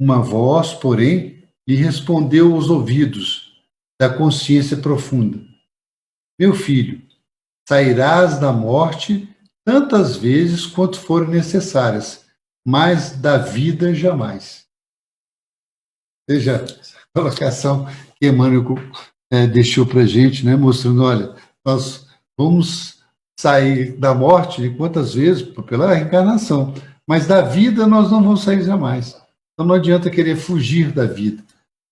Uma voz, porém, lhe respondeu aos ouvidos da consciência profunda: meu filho, sairás da morte tantas vezes quanto forem necessárias, mas da vida jamais. Veja a colocação que Emmanuel deixou para a gente, né, mostrando, olha, nós vamos sair da morte de quantas vezes? Pela reencarnação, mas da vida nós não vamos sair jamais. Então não adianta querer fugir da vida,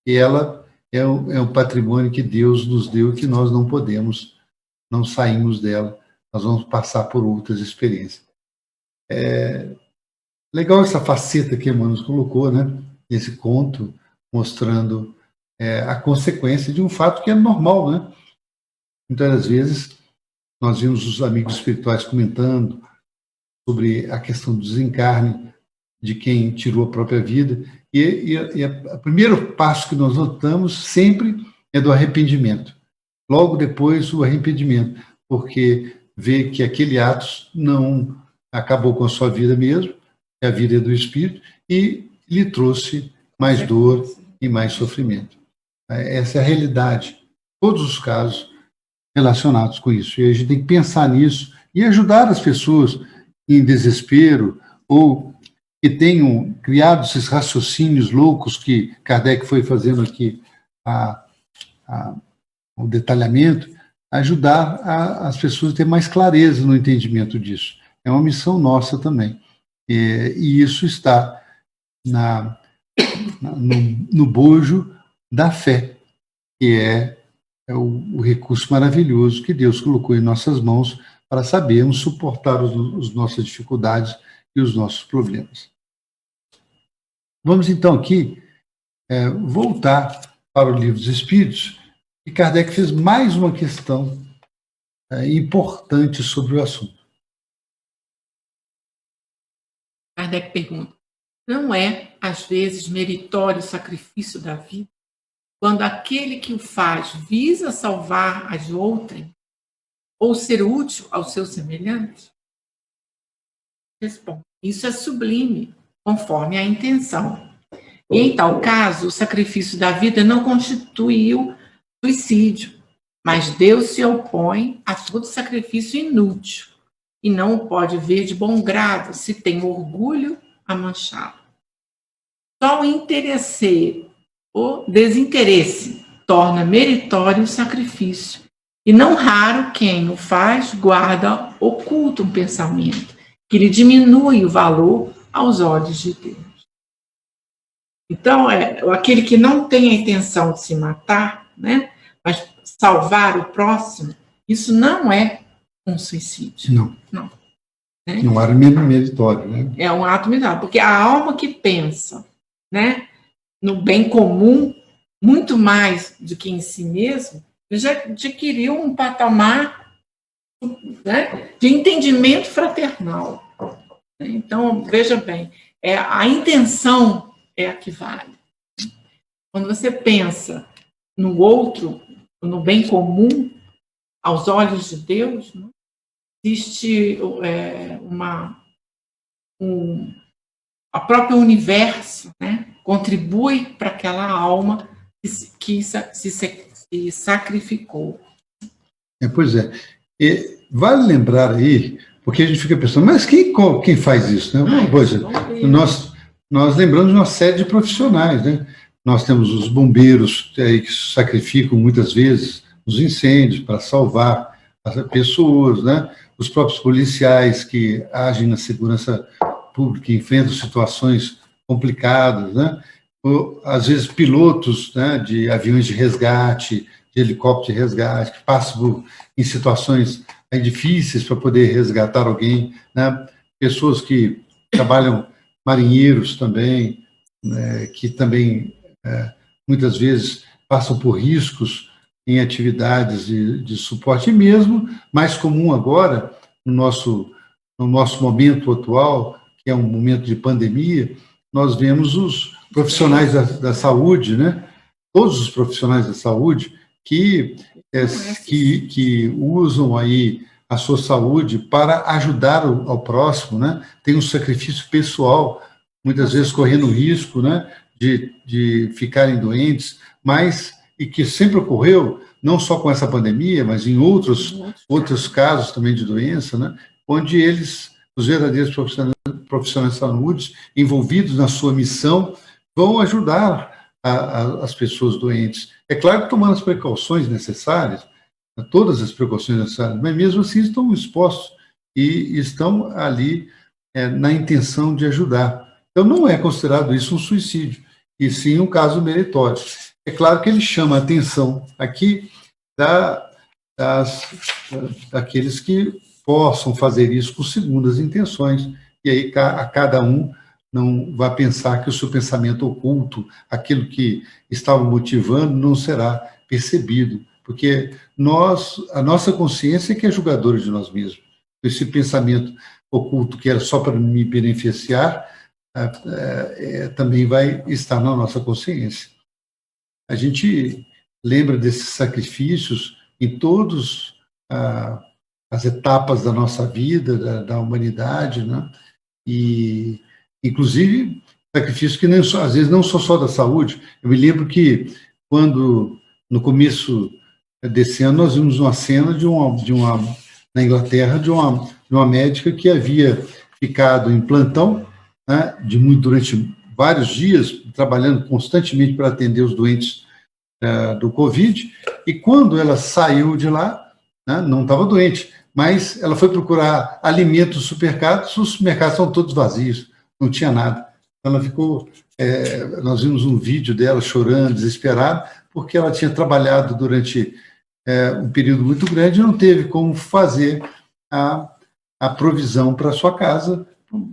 e ela é um patrimônio que Deus nos deu e que nós não podemos, não saímos dela, nós vamos passar por outras experiências. Legal essa faceta que Emmanuel colocou, né? Esse conto, mostrando a consequência de um fato que é normal, né? Muitas das vezes, nós vimos os amigos espirituais comentando sobre a questão do desencarne de quem tirou a própria vida, e o primeiro passo que nós notamos sempre é do arrependimento. Logo depois, o arrependimento, porque vê que aquele ato não acabou com a sua vida mesmo, é a vida do espírito, e lhe trouxe mais dor e mais sofrimento. Essa é a realidade, todos os casos relacionados com isso. E a gente tem que pensar nisso e ajudar as pessoas em desespero ou que tenham criado esses raciocínios loucos que Kardec foi fazendo aqui o detalhamento, ajudar as pessoas a ter mais clareza no entendimento disso. É uma missão nossa também. E isso está no bojo da fé, que é o recurso maravilhoso que Deus colocou em nossas mãos para sabermos suportar as nossas dificuldades e os nossos problemas. Vamos então aqui voltar para o Livro dos Espíritos, e Kardec fez mais uma questão importante sobre o assunto. Kardec pergunta: não é, às vezes, meritório o sacrifício da vida, quando aquele que o faz visa salvar as outras ou ser útil aos seus semelhantes? Responde: isso é sublime, conforme a intenção. E, em tal caso, o sacrifício da vida não constituiu suicídio, mas Deus se opõe a todo sacrifício inútil e não o pode ver de bom grado se tem orgulho a manchá-lo. Só o desinteresse torna meritório o sacrifício, e não raro quem o faz guarda oculto um pensamento que lhe diminui o valor aos olhos de Deus. Então, aquele que não tem a intenção de se matar, né, mas salvar o próximo, isso não é um suicídio. Não. É um ato meritório, né? É um ato meritório, porque a alma que pensa, né, no bem comum, muito mais do que em si mesmo, já adquiriu um patamar, né, de entendimento fraternal. Então, veja bem, a intenção é a que vale. Quando você pensa no outro, no bem comum, aos olhos de Deus, né, existe a próprio universo, né, contribui para aquela alma que se sacrificou. Pois é. E vale lembrar aí, porque a gente fica pensando, mas quem faz isso? Né? Nós lembramos de uma série de profissionais, né? Nós temos os bombeiros que se sacrificam muitas vezes nos incêndios para salvar as pessoas, né? Os próprios policiais que agem na segurança pública, que enfrentam situações complicadas, né? Às vezes pilotos, né, de aviões de resgate, de helicóptero de resgate, que passam em situações difíceis para poder resgatar alguém, né? Pessoas que trabalham, marinheiros também, né, que também muitas vezes passam por riscos em atividades de suporte, e mesmo mais comum agora, no nosso momento atual, que é um momento de pandemia, nós vemos os profissionais da saúde, né? Todos os profissionais da saúde que usam aí a sua saúde para ajudar ao próximo, né? Tem um sacrifício pessoal, muitas vezes correndo risco, né, de ficarem doentes, e que sempre ocorreu, não só com essa pandemia, mas em outros casos também de doença, né, onde os verdadeiros profissionais de saúde, envolvidos na sua missão, vão ajudar as pessoas doentes. É claro que tomando as precauções necessárias, todas as precauções necessárias, mas mesmo assim estão expostos e estão ali na intenção de ajudar. Então não é considerado isso um suicídio, e sim um caso meritório. É claro que ele chama a atenção aqui daqueles que possam fazer isso com segundas intenções, e aí a cada um não vai pensar que o seu pensamento oculto, aquilo que estava motivando, não será percebido, porque a nossa consciência é que é julgadora de nós mesmos. Esse pensamento oculto que era só para me beneficiar, também vai estar na nossa consciência. A gente lembra desses sacrifícios em todas as etapas da nossa vida, da humanidade, né? E, inclusive, sacrifícios que às vezes não são só da saúde. Eu me lembro que, no começo desse ano, nós vimos uma cena na Inglaterra, de uma médica que havia ficado em plantão, né, durante vários dias, trabalhando constantemente para atender os doentes do Covid, e quando ela saiu de lá, né, não estava doente, mas ela foi procurar alimentos nos supermercados, os supermercados estão todos vazios, não tinha nada. Ela ficou, nós vimos um vídeo dela chorando, desesperada, porque ela tinha trabalhado durante um período muito grande e não teve como fazer a provisão para sua casa,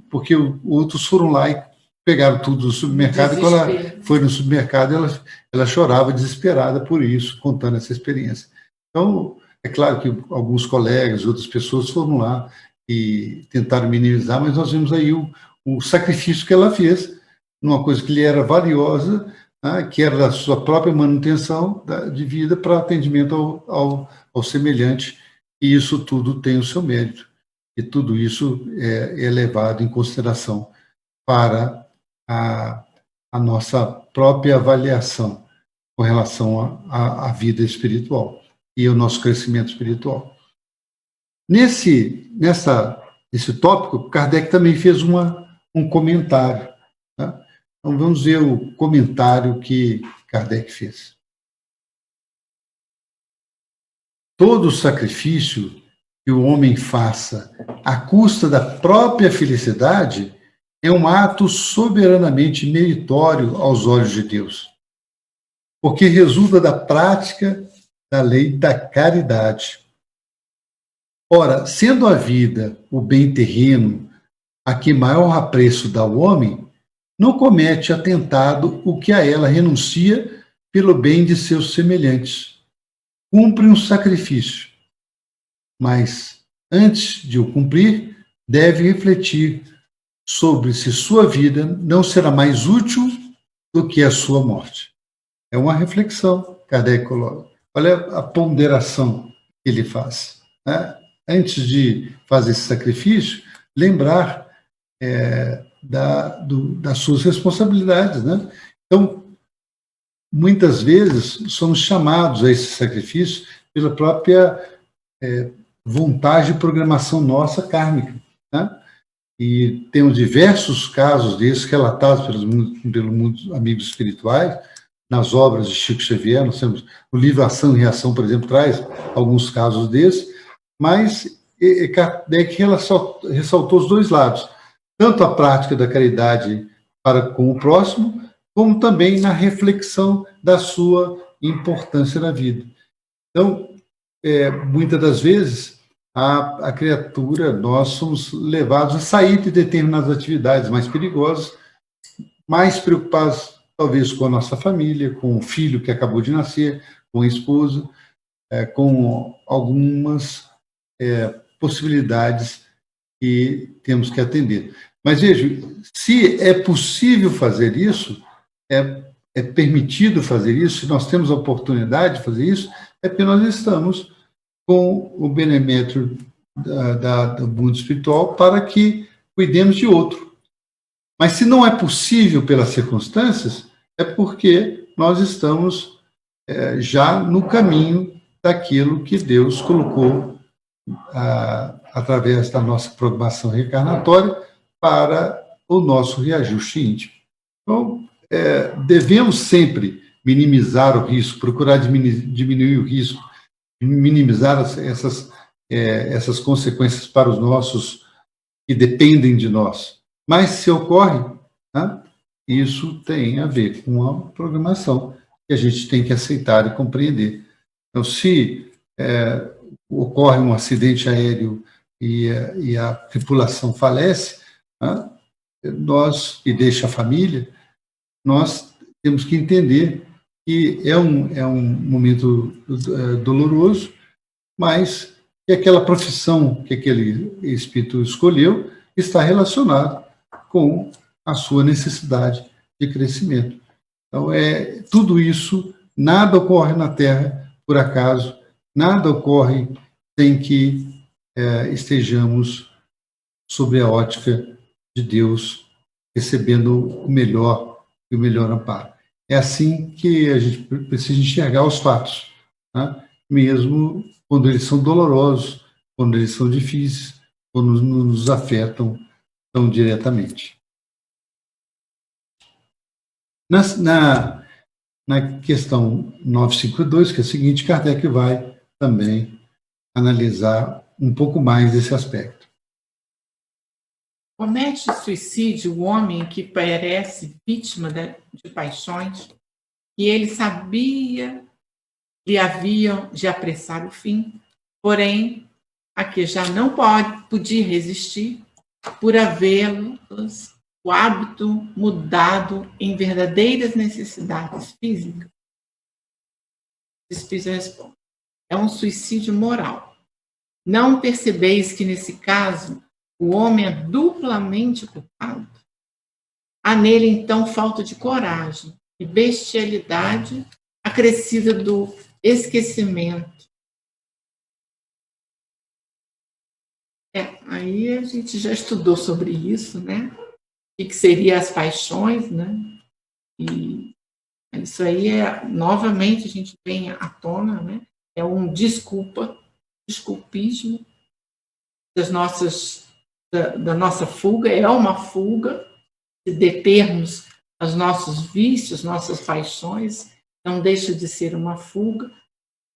porque outros foram lá e pegaram tudo do supermercado, e quando ela foi no supermercado, ela chorava desesperada por isso, contando essa experiência. Então, é claro que alguns colegas, outras pessoas foram lá e tentaram minimizar, mas nós vimos aí o sacrifício que ela fez, numa coisa que lhe era valiosa, né, que era da sua própria manutenção de vida para atendimento ao semelhante, e isso tudo tem o seu mérito, e tudo isso é levado em consideração para a nossa própria avaliação com relação à vida espiritual e ao nosso crescimento espiritual. Nesse tópico, Kardec também fez um comentário. Tá? Então, vamos ver o comentário que Kardec fez. Todo sacrifício que o homem faça à custa da própria felicidade é um ato soberanamente meritório aos olhos de Deus, porque resulta da prática da lei da caridade. Ora, sendo a vida o bem terreno a que maior apreço dá o homem, não comete atentado o que a ela renuncia pelo bem de seus semelhantes. Cumpre um sacrifício, mas, antes de o cumprir, deve refletir sobre se sua vida não será mais útil do que a sua morte. É uma reflexão, Kardec coloca. Olha a ponderação que ele faz. Né? Antes de fazer esse sacrifício, lembrar das suas responsabilidades. Né? Então, muitas vezes, somos chamados a esse sacrifício pela própria vontade de programação nossa kármica. Né? E temos diversos casos desses relatados pelos amigos espirituais, nas obras de Chico Xavier. Nós temos o livro Ação e Reação, por exemplo, traz alguns casos desses, mas Kardec ressaltou os dois lados, tanto a prática da caridade para com o próximo, como também na reflexão da sua importância na vida. Então, muitas das vezes, a criatura, nós somos levados a sair de determinadas atividades mais perigosas, mais preocupados, talvez, com a nossa família, com o filho que acabou de nascer, com a esposa, com algumas possibilidades que temos que atender. Mas veja, se é possível fazer isso, é permitido fazer isso, se nós temos a oportunidade de fazer isso, é porque nós estamos com o benemérito do mundo espiritual para que cuidemos de outro. Mas se não é possível pelas circunstâncias, é porque nós estamos já no caminho daquilo que Deus colocou através da nossa programação reencarnatória para o nosso reajuste íntimo. Então, devemos sempre minimizar o risco, procurar diminuir o risco, minimizar essas consequências para os nossos que dependem de nós. Mas se ocorre, né, isso tem a ver com a programação que a gente tem que aceitar e compreender. Então, se ocorre um acidente aéreo e a tripulação falece, né, e deixa a família, nós temos que entender que é um momento doloroso, mas que aquela profissão que aquele espírito escolheu está relacionado com a sua necessidade de crescimento. Então, tudo isso, nada ocorre na Terra por acaso, nada ocorre sem que estejamos sob a ótica de Deus, recebendo o melhor e o melhor amparo. É assim que a gente precisa enxergar os fatos, né? Mesmo quando eles são dolorosos, quando eles são difíceis, quando nos afetam tão diretamente. Na questão 952, que é a seguinte, Kardec vai também analisar um pouco mais desse aspecto. Comete suicídio o homem que perece vítima de paixões que ele sabia lhe haviam de apressar o fim, porém, a que já não podia resistir por havê-los o hábito mudado em verdadeiras necessidades físicas. O Espírito responde: é um suicídio moral. Não percebeis que, nesse caso, o homem é duplamente culpado? Há nele, então, falta de coragem e bestialidade acrescida do esquecimento. Aí a gente já estudou sobre isso, né? O que seriam as paixões, né? E isso aí novamente, a gente vem à tona, né? É um desculpismo da nossa fuga, é uma fuga de determos os nossos vícios, nossas paixões, não deixa de ser uma fuga,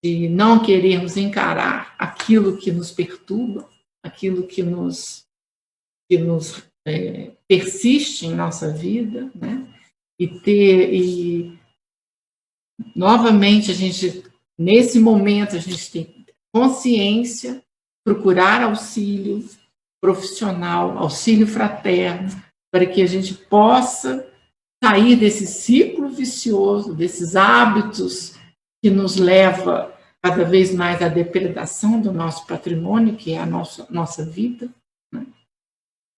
de não querermos encarar aquilo que nos perturba, aquilo que nos persiste em nossa vida, né? E novamente, nesse momento, a gente tem consciência, procurar auxílio profissional, auxílio fraterno, para que a gente possa sair desse ciclo vicioso, desses hábitos que nos leva cada vez mais à depredação do nosso patrimônio, que é a nossa vida, né?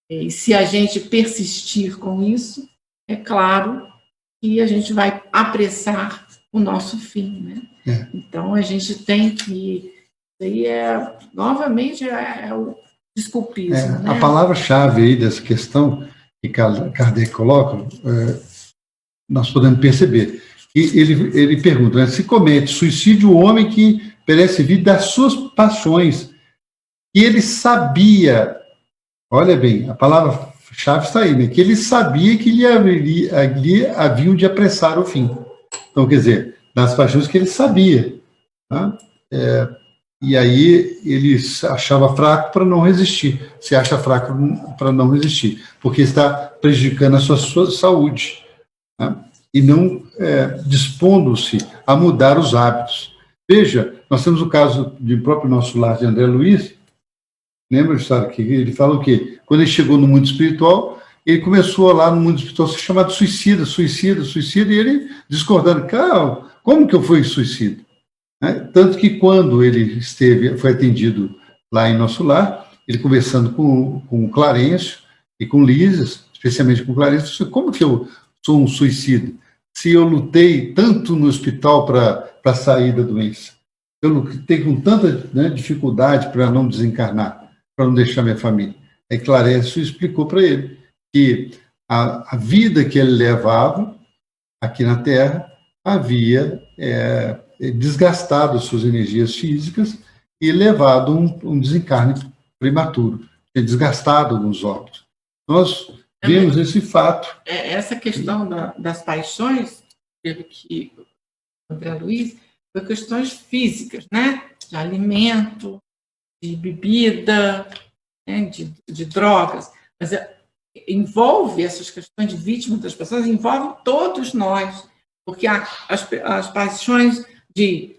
E se a gente persistir com isso, é claro que a gente vai apressar o nosso fim, né? Então, a gente tem que... Isso aí novamente, o desculpismo. Né? A palavra-chave aí dessa questão que Kardec coloca, nós podemos perceber. E ele pergunta, né, se comete suicídio o homem que perece vida das suas paixões, e ele sabia, olha bem, a palavra-chave está aí, né, que ele sabia que lhe haviam de apressar o fim. Então, quer dizer, das paixões que ele sabia. Tá? E aí ele achava fraco para não resistir, se acha fraco para não resistir, porque está prejudicando a sua saúde, né? E não dispondo-se a mudar os hábitos. Veja, nós temos o caso do próprio nosso lar de André Luiz. Lembra, história que ele fala o quê? Quando ele chegou no mundo espiritual, ele começou lá no mundo espiritual a ser chamado suicida, e ele discordando, cara, como que eu fui suicida? Tanto que quando ele foi atendido lá em nosso lar, ele conversando com o Clarencio e com Lísias, especialmente com o Clarencio, disse, como que eu sou um suicida? Se eu lutei tanto no hospital para sair da doença, eu lutei com tanta dificuldade para não desencarnar, para não deixar minha família. Aí Clarencio explicou para ele que a vida que ele levava aqui na Terra havia desgastado suas energias físicas e levado um desencarne prematuro, desgastado alguns órgãos. Nós vemos esse fato. Essa questão das paixões, pelo que André Luiz, foi questões físicas, né? De alimento, de bebida, né? de drogas, mas envolve essas questões de vítima das pessoas, envolve todos nós, porque as paixões de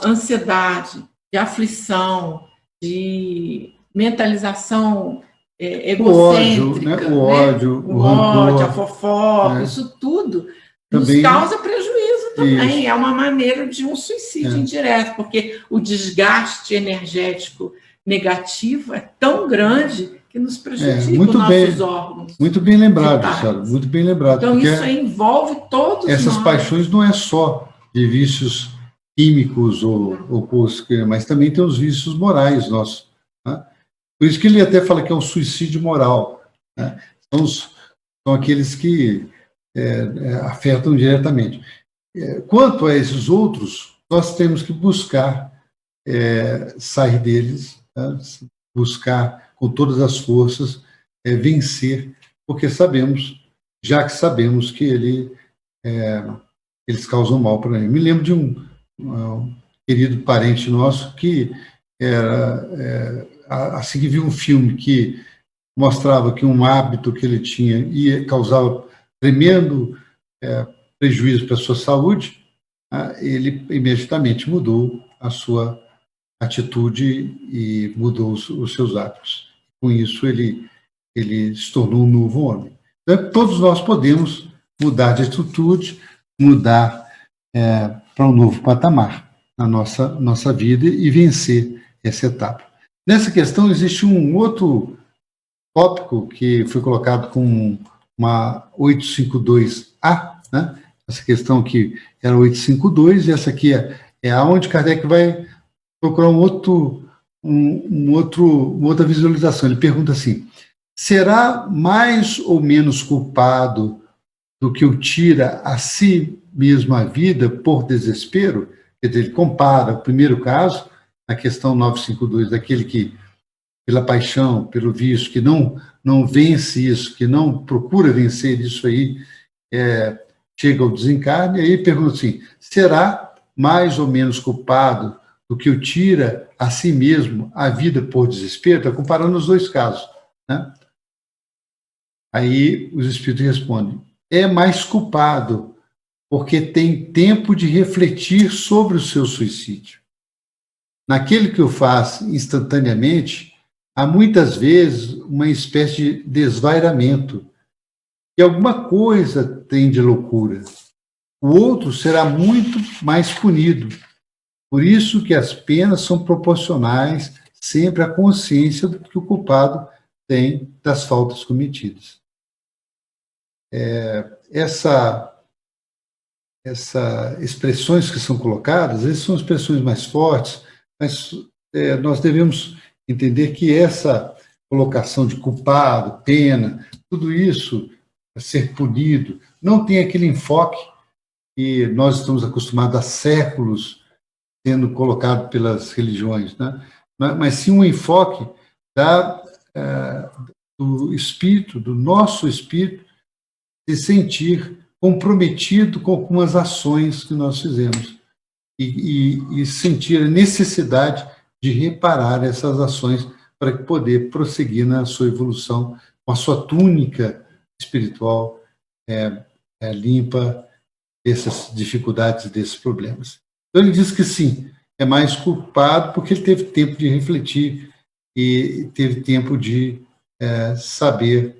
ansiedade, de aflição, de mentalização egocêntrica, o ódio, o ódio, a fofoca, isso tudo também nos causa prejuízo também. Isso. É uma maneira de um suicídio indireto, porque o desgaste energético negativo é tão grande que nos prejudica os nossos órgãos. Muito bem lembrado, Sara, muito bem lembrado. Então, isso envolve todos essas nós. paixões não é só de vícios químicos mas também tem os vícios morais nossos. Né? Por isso que ele até fala que é um suicídio moral. Né? São aqueles que afetam diretamente. Quanto a esses outros, nós temos que buscar sair deles, né? Buscar com todas as forças vencer, porque sabemos já que sabemos que eles causam mal para mim. Me lembro de um querido parente nosso que assim que viu um filme que mostrava que um hábito que ele tinha causava tremendo prejuízo para a sua saúde, ele imediatamente mudou a sua atitude e mudou os seus hábitos. Com isso, ele se tornou um novo homem. Então, todos nós podemos mudar de atitude, mudar para um novo patamar na nossa vida e vencer essa etapa. Nessa questão, existe um outro tópico que foi colocado com uma 852A, né? Essa questão que era 852, e essa aqui é aonde Kardec vai procurar uma outra visualização. Ele pergunta assim: será mais ou menos culpado do que o tira a si mesmo a vida por desespero? Quer dizer, ele compara o primeiro caso, a questão 952, daquele que, pela paixão, pelo vício, que não vence isso, que não procura vencer isso aí, chega ao desencarne, e aí pergunta assim: será mais ou menos culpado do que o tira a si mesmo a vida por desespero? Está comparando os dois casos, né? Aí os espíritos respondem: é mais culpado, porque tem tempo de refletir sobre o seu suicídio. Naquele que o faz instantaneamente, há muitas vezes uma espécie de desvairamento, e alguma coisa tem de loucura. O outro será muito mais punido. Por isso que as penas são proporcionais sempre à consciência do que o culpado tem das faltas cometidas. Essas expressões que são colocadas, essas são expressões mais fortes, mas nós devemos entender que essa colocação de culpado, pena, tudo isso, ser punido, não tem aquele enfoque que nós estamos acostumados há séculos sendo colocado pelas religiões, né? Mas sim um enfoque do espírito, do nosso espírito, se sentir comprometido com algumas ações que nós fizemos e sentir a necessidade de reparar essas ações para poder prosseguir na sua evolução, com a sua túnica espiritual limpa dessas dificuldades, desses problemas. Então ele diz que sim, é mais culpado porque ele teve tempo de refletir e teve tempo de saber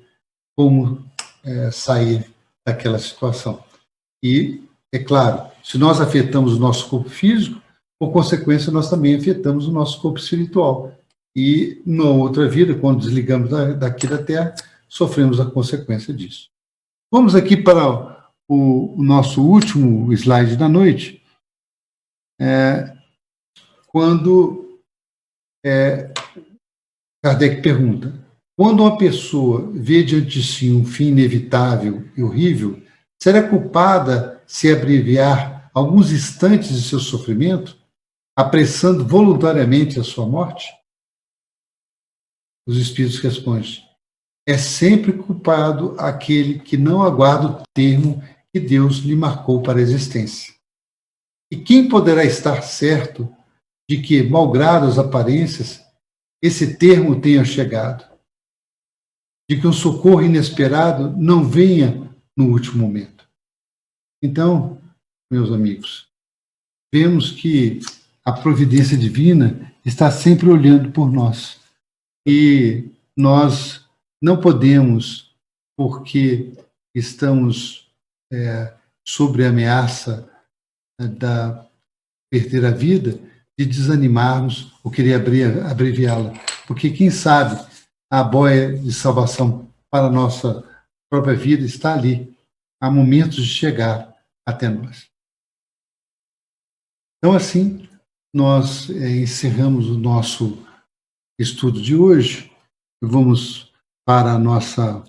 como sair daquela situação. E, é claro, se nós afetamos o nosso corpo físico, por consequência, nós também afetamos o nosso corpo espiritual. E, na outra vida, quando desligamos daqui da Terra, sofremos a consequência disso. Vamos aqui para o nosso último slide da noite, quando Kardec pergunta: quando uma pessoa vê diante de si um fim inevitável e horrível, será culpada se abreviar alguns instantes de seu sofrimento, apressando voluntariamente a sua morte? Os espíritos respondem: é sempre culpado aquele que não aguarda o termo que Deus lhe marcou para a existência. E quem poderá estar certo de que, malgrado as aparências, esse termo tenha chegado? De que um socorro inesperado não venha no último momento? Então, meus amigos, vemos que a providência divina está sempre olhando por nós. E nós não podemos, porque estamos sob a ameaça da perder a vida, de desanimarmos ou querer abreviá-la. Porque, quem sabe, a boia de salvação para a nossa própria vida está ali, há momentos de chegar até nós. Então, assim, nós encerramos o nosso estudo de hoje. Vamos para a nossa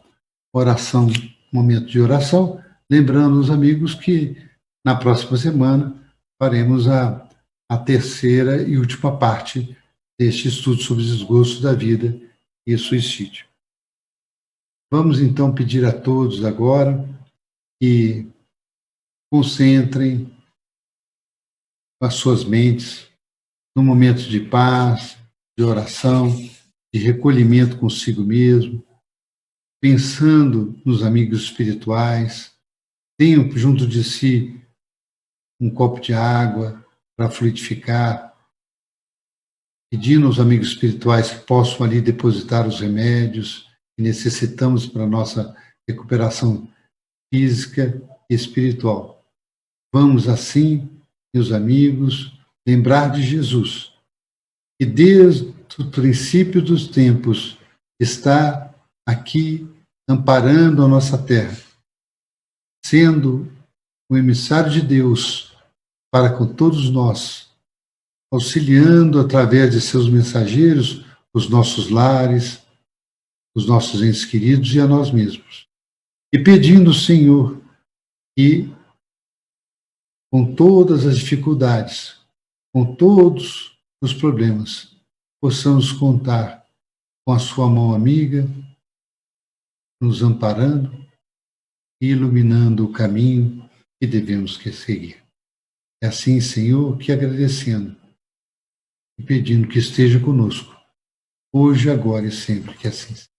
oração, momento de oração, lembrando os amigos que na próxima semana faremos a terceira e última parte deste estudo sobre desgosto da vida e suicídio. Vamos então pedir a todos agora que concentrem as suas mentes num momento de paz, de oração, de recolhimento consigo mesmo, pensando nos amigos espirituais. Tenham junto de si um copo de água para fluidificar, pedindo aos amigos espirituais que possam ali depositar os remédios que necessitamos para a nossa recuperação física e espiritual. Vamos assim, meus amigos, lembrar de Jesus, que desde o princípio dos tempos está aqui amparando a nossa terra, sendo o emissário de Deus para com todos nós, auxiliando através de seus mensageiros os nossos lares, os nossos entes queridos e a nós mesmos. E pedindo, Senhor, que com todas as dificuldades, com todos os problemas, possamos contar com a sua mão amiga, nos amparando e iluminando o caminho que devemos seguir. É assim, Senhor, que agradecendo e pedindo que esteja conosco, hoje, agora e sempre, que assim seja.